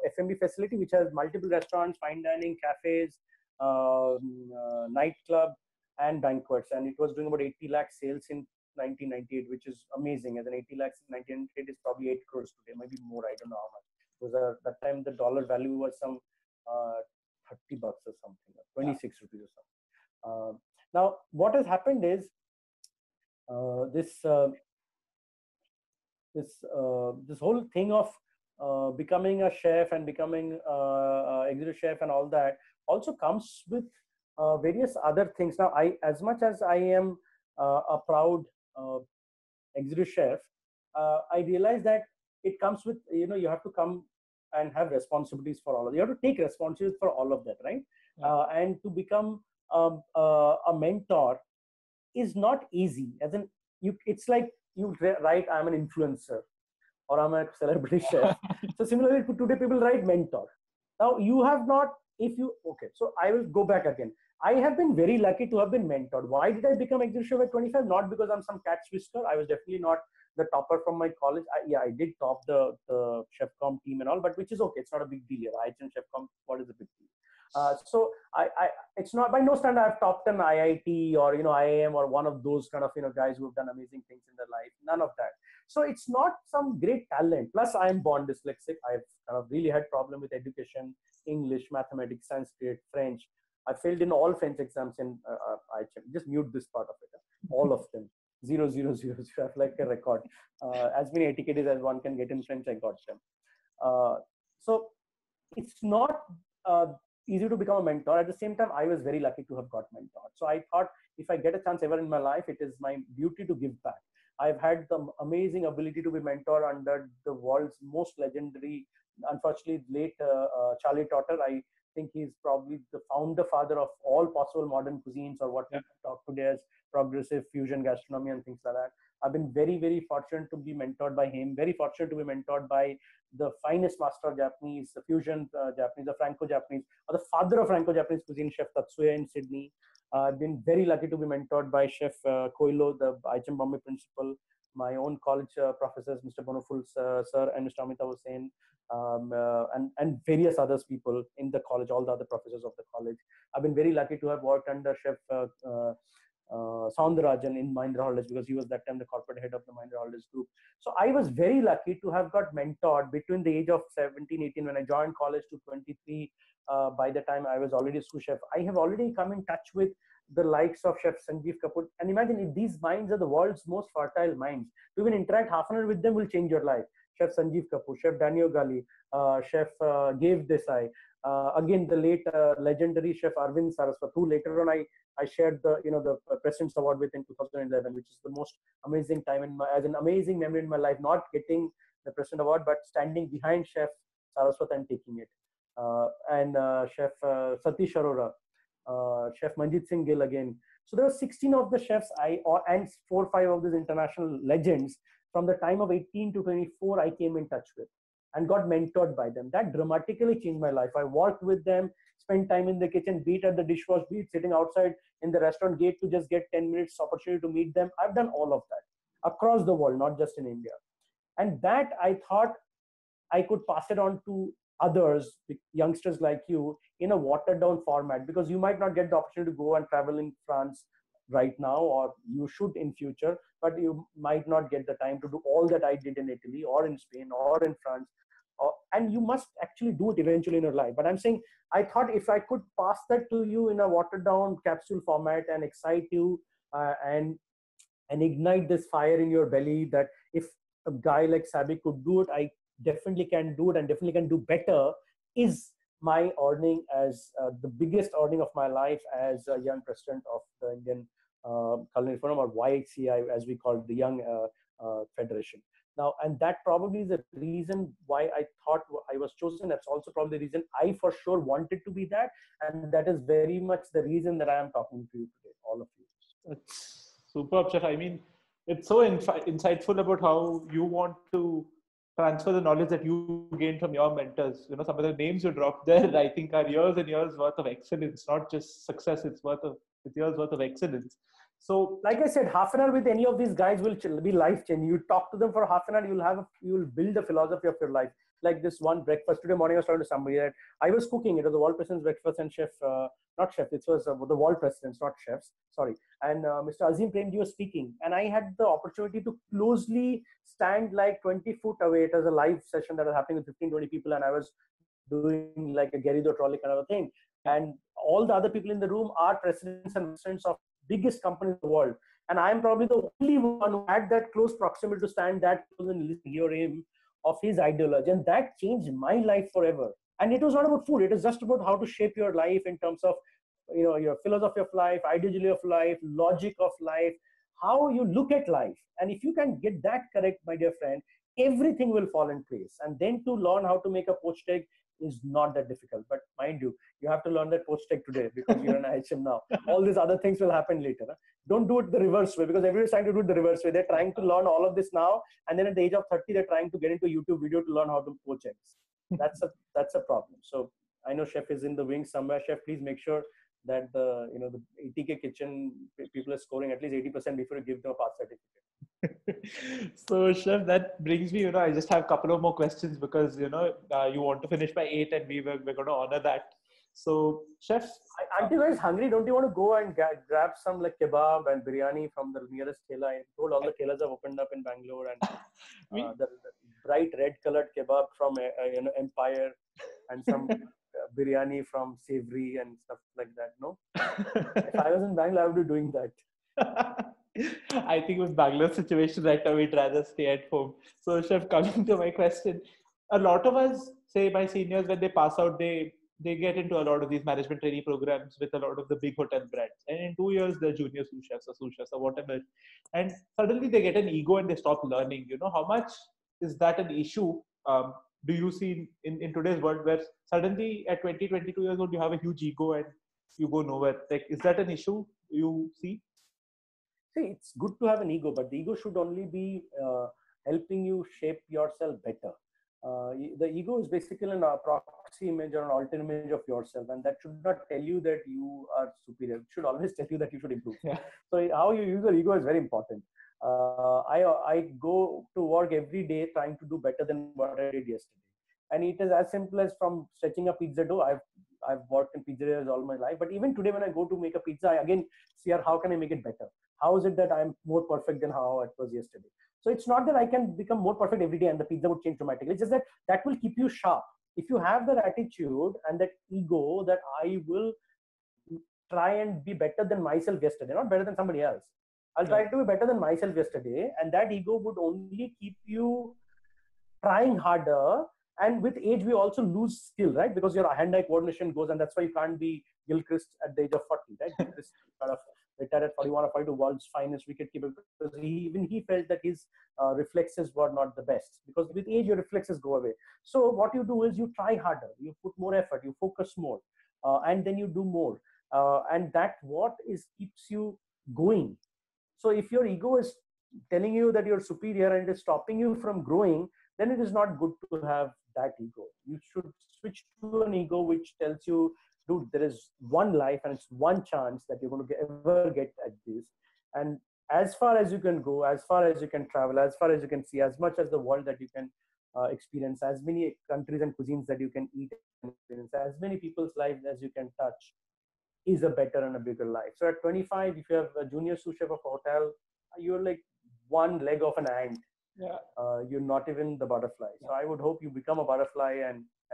F&B facility which has multiple restaurants, fine dining, cafes, nightclub, and banquets. And it was doing about 80 lakh sales in 1998, which is amazing. As an 80 lakhs in 1998 is probably 8 crores today, maybe more. I don't know how much. Because that time the dollar value was some $30 or something, 26 rupees or something. Now, what has happened is this whole thing of becoming a chef and becoming executive chef and all that also comes with various other things. Now, as much as I am a proud executive chef, I realize that it comes with, you have to come and have responsibilities for all of it. You have to take responsibility for all of that, right? Yeah. And to become a mentor is not easy. It's like you write, I'm an influencer or I'm a celebrity chef. So similarly, today people write mentor. Now you have not, so I will go back again. I have been very lucky to have been mentored. Why did I become executive chef at 25? Not because I'm some cat's whisker. I was definitely not the topper from my college. I did top the chef.com team and all, but which is okay. It's not a big deal here. IHM chef.com, what is a big deal? So it's not, by no standard I've topped an IIT or, IIM or one of those kind of, guys who have done amazing things in their life. None of that. So it's not some great talent. Plus I am born dyslexic. I've kind of really had problem with education, English, mathematics, Sanskrit, French. I failed in all French exams in IHM. Just mute this part of it. All of them. 0, 0, 0, 0. I have like a record. As many etiquettes as one can get in French, I got them. So it's not easy to become a mentor. At the same time, I was very lucky to have got mentored. So I thought if I get a chance ever in my life, it is my duty to give back. I've had the amazing ability to be mentored under the world's most legendary, unfortunately late Charlie Trotter. I think he's probably the founder father of all possible modern cuisines, or what we talk today as progressive fusion gastronomy and things like that. I've been very, very fortunate to be mentored by him, very fortunate to be mentored by the finest master of Japanese, the fusion Japanese, the Franco-Japanese, or the father of Franco-Japanese cuisine, Chef Tatsuya in Sydney. I've been very lucky to be mentored by Chef Koilo, the IHM Bombay principal, my own college professors, Mr. Bonoful sir and Mr. Amita Hussain, and various other people in the college, all the other professors of the college. I've been very lucky to have worked under Chef Soundarajan in Mahindra Holidays, because he was that time the corporate head of the Mahindra Holidays group. So I was very lucky to have got mentored between the age of 17, 18 when I joined college to 23. By the time I was already a sous chef, I have already come in touch with the likes of Chef Sanjeev Kapoor. And imagine, if these minds are the world's most fertile minds, to even interact half an hour with them will change your life. Chef Sanjeev Kapoor, Chef Daniel Gali, Chef Gav Desai, again the late legendary Chef Arvind Saraswat, who later on I shared the President's Award with in 2011, which is the most amazing time in as an amazing memory in my life, not getting the President Award, but standing behind Chef Saraswat and taking it. And Chef Satish Arora, Chef Manjit Singh Gill again. So there were 16 of the chefs and 4 or 5 of these international legends from the time of 18 to 24 I came in touch with and got mentored by them. That dramatically changed my life. I worked with them, spent time in the kitchen, be it at the dishwash, be it sitting outside in the restaurant gate to just get 10 minutes opportunity to meet them. I've done all of that across the world, not just in India. And that I thought I could pass it on to others, youngsters like you, in a watered down format, because you might not get the opportunity to go and travel in France right now, or you should in future, but you might not get the time to do all that I did in Italy or in Spain or in France. And you must actually do it eventually in your life. But I'm saying, I thought if I could pass that to you in a watered down capsule format and excite you and ignite this fire in your belly, that if a guy like Saby could do it, I definitely can do it, and definitely can do better, is my earning as the biggest earning of my life as a young president of the Indian Culinary Forum, or YHCI as we call it, the Young Federation. Now, and that probably is the reason why I thought I was chosen. That's also probably the reason I for sure wanted to be that. And that is very much the reason that I am talking to you today, all of you. That's superb, Chef. I mean, it's so insightful about how you want to transfer the knowledge that you gained from your mentors. Some of the names you dropped there, I think, are years and years worth of excellence, not just success. It's years worth of excellence. So, like I said, half an hour with any of these guys will be life changing. You talk to them for half an hour, you will build a philosophy of your life. Like this one breakfast today morning, I was talking to somebody that I was cooking. It was the world president's breakfast, and not chef, it was the world presidents, not chefs. Sorry. And Mr. Azim Premji was speaking, and I had the opportunity to closely stand like 20 feet away. It was a live session that was happening with 15, 20 people, and I was doing like a Garrido trolley kind of a thing. And all the other people in the room are presidents and presidents of biggest companies in the world. And I'm probably the only one who had that close proximity to stand that close and hear him of his ideology. And that changed my life forever. And it was not about food. It is just about how to shape your life in terms of, your philosophy of life, ideology of life, logic of life, how you look at life. And if you can get that correct, my dear friend, everything will fall in place. And then to learn how to make a poached egg is not that difficult. But mind you, you have to learn that poached egg today because you're an IHM now. All these other things will happen later. Huh? Don't do it the reverse way, because everybody's trying to do it the reverse way. They're trying to learn all of this now, and then at the age of 30, they're trying to get into a YouTube video to learn how to poach eggs. That's a problem. So I know Chef is in the wings somewhere. Chef, please make sure that the 80K kitchen people are scoring at least 80% before you give them a pass certificate. So, Chef, that brings me, I just have a couple of more questions because, you want to finish by 8 and we're going to honor that. So, Chef. Aren't you guys hungry? Don't you want to go and grab some like kebab and biryani from the nearest thela? I told all the thelas have opened up in Bangalore, and the bright red colored kebab from Empire and some biryani from Savory and stuff like that. No, if I was in Bangalore, I would be doing that. I think with Bangalore situation right now, we'd rather stay at home. So, Chef, coming to my question, a lot of us, say my seniors, when they pass out, they get into a lot of these management trainee programs with a lot of the big hotel brands. And in 2 years, they're junior sous chefs or whatever. And suddenly they get an ego and they stop learning. How much is that an issue? Do you see in today's world where suddenly at 20, 22 years old, you have a huge ego and you go nowhere? Like, is that an issue you see? See, it's good to have an ego, but the ego should only be helping you shape yourself better. The ego is basically an proxy image or an alternate image of yourself, and that should not tell you that you are superior. It should always tell you that you should improve. Yeah. So how you use your ego is very important. I go to work every day trying to do better than what I did yesterday, and it is as simple as from stretching a pizza dough. I've worked in pizzerias all my life, but even today when I go to make a pizza, I again see how can I make it better? How is it that I'm more perfect than how it was yesterday? So it's not that I can become more perfect every day and the pizza would change dramatically. It's just that will keep you sharp. If you have that attitude and that ego that I will try and be better than myself yesterday, not better than somebody else. I'll try to be better than myself yesterday, and that ego would only keep you trying harder. And with age, we also lose skill, right? Because your hand-eye coordination goes, and that's why you can't be Gilchrist at the age of 40, right? Gilchrist kind of retired at 41 or 42, world's finest wicketkeeper, because even he felt that his reflexes were not the best. Because with age, your reflexes go away. So what you do is you try harder, you put more effort, you focus more, and then you do more. And that keeps you going. So if your ego is telling you that you're superior and is stopping you from growing, then it is not good to have that ego. You should switch to an ego which tells you, dude, there is one life and it's one chance that you're going to ever get at this. And as far as you can go, as far as you can travel, as far as you can see, as much as the world that you can experience, as many countries and cuisines that you can eat and experience, as many people's lives as you can touch, is a better and a bigger life. So at 25, if you have a junior sous chef of a hotel, you're like one leg of an ant. Yeah. You're not even the butterfly. So I would hope you become a butterfly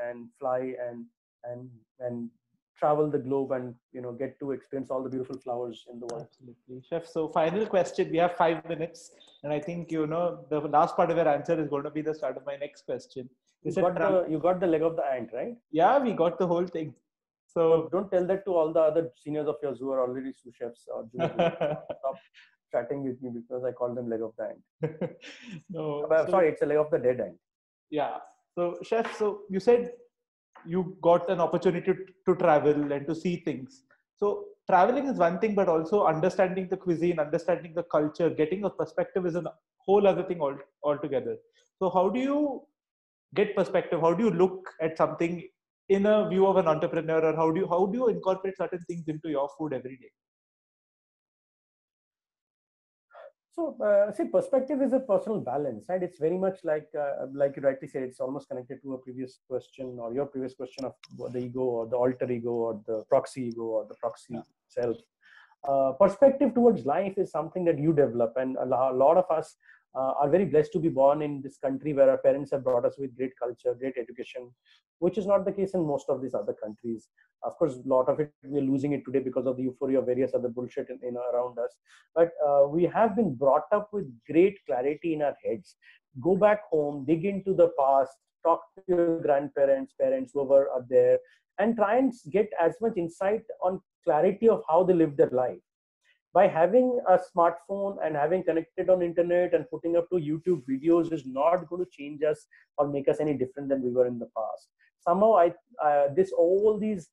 and fly and travel the globe and get to experience all the beautiful flowers in the world. Absolutely, Chef. So final question. We have 5 minutes, and I think the last part of your answer is going to be the start of my next question. You got the leg of the ant, right? Yeah, we got the whole thing. So don't tell that to all the other seniors of yours who are already sous chefs or stop chatting with me because I call them leg of the ant. No, sorry, it's a leg of the dead ant. Yeah. So Chef, so you said you got an opportunity to travel and to see things. So traveling is one thing, but also understanding the cuisine, understanding the culture, getting a perspective is a whole other thing altogether. So how do you get perspective? How do you look at something in a view of an entrepreneur, or how do you incorporate certain things into your food every day? So, see, perspective is a personal balance, right? It's very much like you rightly said, it's almost connected to a previous question or your previous question of the ego or the alter ego or the proxy ego or the proxy self. Perspective towards life is something that you develop, and a lot of us are very blessed to be born in this country where our parents have brought us with great culture, great education, which is not the case in most of these other countries. Of course, a lot of it, we're losing it today because of the euphoria of various other bullshit around us. But we have been brought up with great clarity in our heads. Go back home, dig into the past, talk to your grandparents, parents, whoever are there, and try and get as much insight on clarity of how they live their life. By having a smartphone and having connected on internet and putting up to YouTube videos is not going to change us or make us any different than we were in the past. Somehow all these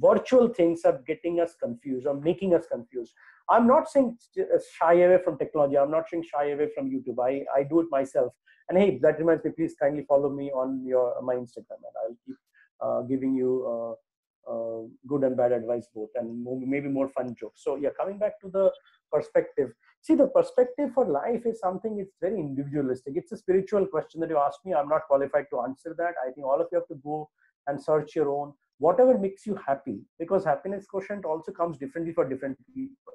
virtual things are getting us confused or making us confused. I'm not saying shy away from technology. I'm not saying shy away from YouTube. I do it myself. And hey, that reminds me, please kindly follow me on my Instagram, and I'll keep giving you good and bad advice both, and maybe more fun jokes. So yeah, coming back to the perspective. See, the perspective for life is something, it's very individualistic. It's a spiritual question that you asked me. I'm not qualified to answer that. I think all of you have to go and search your own, whatever makes you happy, because happiness quotient also comes differently for different people.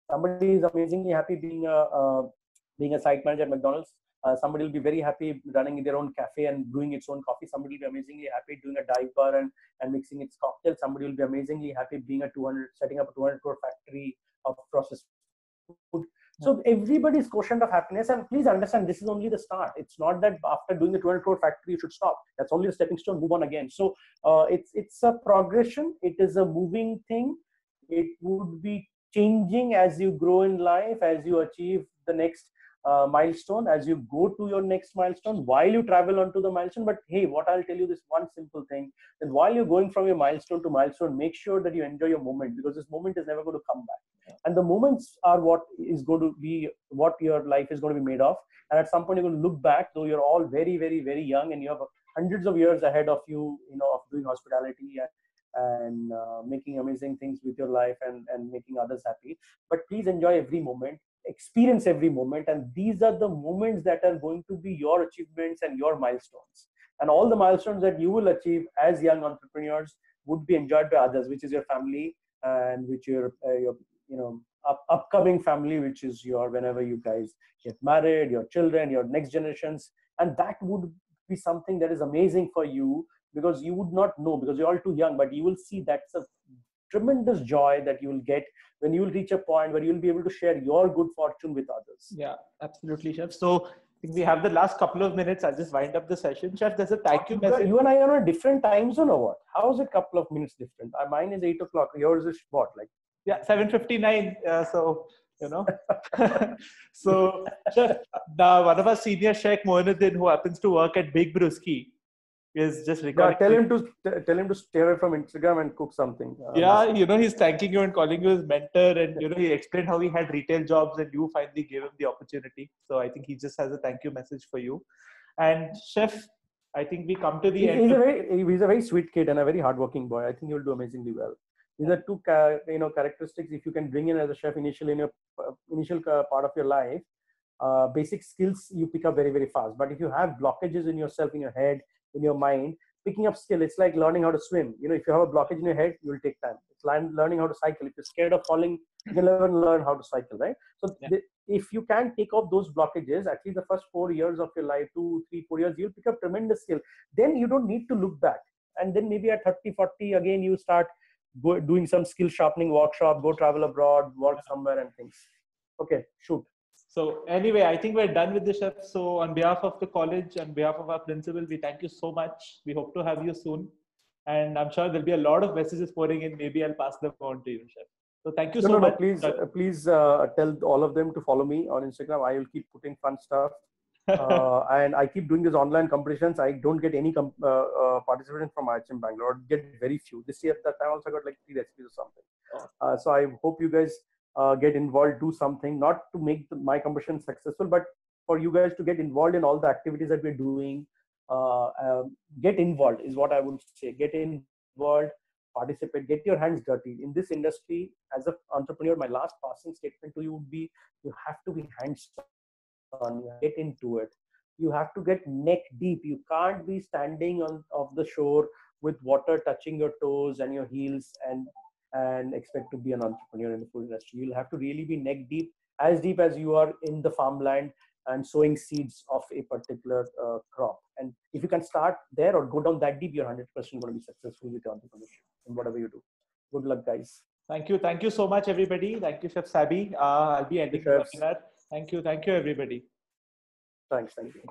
Somebody is amazingly happy being a site manager at McDonald's. Somebody will be very happy running their own cafe and brewing its own coffee. Somebody will be amazingly happy doing a dive bar and mixing its cocktail. Somebody will be amazingly happy being setting up a 200 crore factory of processed food. So everybody's quotient of happiness, and please understand, this is only the start. It's not that after doing the 200 crore factory you should stop. That's only the stepping stone. Move on again. So it's a progression. It is a moving thing. It would be changing as you grow in life, as you achieve the next milestone, as you go to your next milestone, while you travel onto the milestone. But hey, what I'll tell you, this one simple thing, that while you're going from your milestone to milestone, make sure that you enjoy your moment, because this moment is never going to come back. And the moments are what is going to be, what your life is going to be made of. And at some point you're going to look back, though you're all very, very, very young and you have hundreds of years ahead of you, of doing hospitality and making amazing things with your life and making others happy. But please enjoy every moment, experience every moment, and these are the moments that are going to be your achievements and your milestones. And all the milestones that you will achieve as young entrepreneurs would be enjoyed by others, which is your family, and which your upcoming family, which is your, whenever you guys get married, your children, your next generations. And that would be something that is amazing for you, because you would not know, because you're all too young, but you will see that's a tremendous joy that you will get when you will reach a point where you'll be able to share your good fortune with others. Yeah, absolutely, Chef. So I think we have the last couple of minutes. I'll just wind up the session. Chef, there's a thank you message. You and I are on a different time zone or what? How is it couple of minutes different? Mine is 8 o'clock. Yours is what? Like, yeah, 7:59. So, so Chef, one of our senior Sheikh Moinuddin, who happens to work at Big Brewski, is just recording. Yeah, tell him to stay away from Instagram and cook something. He's thanking you and calling you his mentor, and he explained how he had retail jobs and you finally gave him the opportunity. So I think he just has a thank you message for you. And Chef, I think we come to the end. He's a very sweet kid and a very hardworking boy. I think he will do amazingly well. These are two characteristics, if you can bring in as a chef initially in your initial part of your life. Basic skills you pick up very, very fast. But if you have blockages in yourself, in your head, in your mind, picking up skill, it's like learning how to swim. If you have a blockage in your head, you will take time. It's learning how to cycle. If you're scared of falling, you can never learn how to cycle, right? So if you can take off those blockages, at least the first 4 years of your life, 2, 3, 4 years, you'll pick up tremendous skill. Then you don't need to look back. And then maybe at 30, 40, again, you start doing some skill sharpening workshop, go travel abroad, work somewhere and things. Okay, shoot. So anyway, I think we're done with the Chef. So on behalf of the college, on behalf of our principal, we thank you so much. We hope to have you soon. And I'm sure there'll be a lot of messages pouring in. Maybe I'll pass them on to you, Chef. So thank you so much. Please tell all of them to follow me on Instagram. I will keep putting fun stuff. And I keep doing these online competitions. I don't get any participation from IHM Bangalore. I get very few. This year, that time also got like 3 recipes or something. So I hope you guys get involved, do something, not to make my competition successful, but for you guys to get involved in all the activities that we're doing. Get involved is what I would say. Get involved, participate, get your hands dirty. In this industry, as an entrepreneur, my last passing statement to you would be, you have to be hands-on, get into it. You have to get neck deep. You can't be standing off the shore with water touching your toes and your heels and expect to be an entrepreneur in the food industry. You'll have to really be neck deep as you are in the farmland and sowing seeds of a particular crop. And if you can start there or go down that deep, you're 100% going to be successful with your entrepreneurship in whatever you do. Good luck, guys. Thank you. Thank you so much, everybody. Thank you, Chef Saby. I'll be ending the webinar. Thank you. Thank you, everybody. Thanks. Thank you.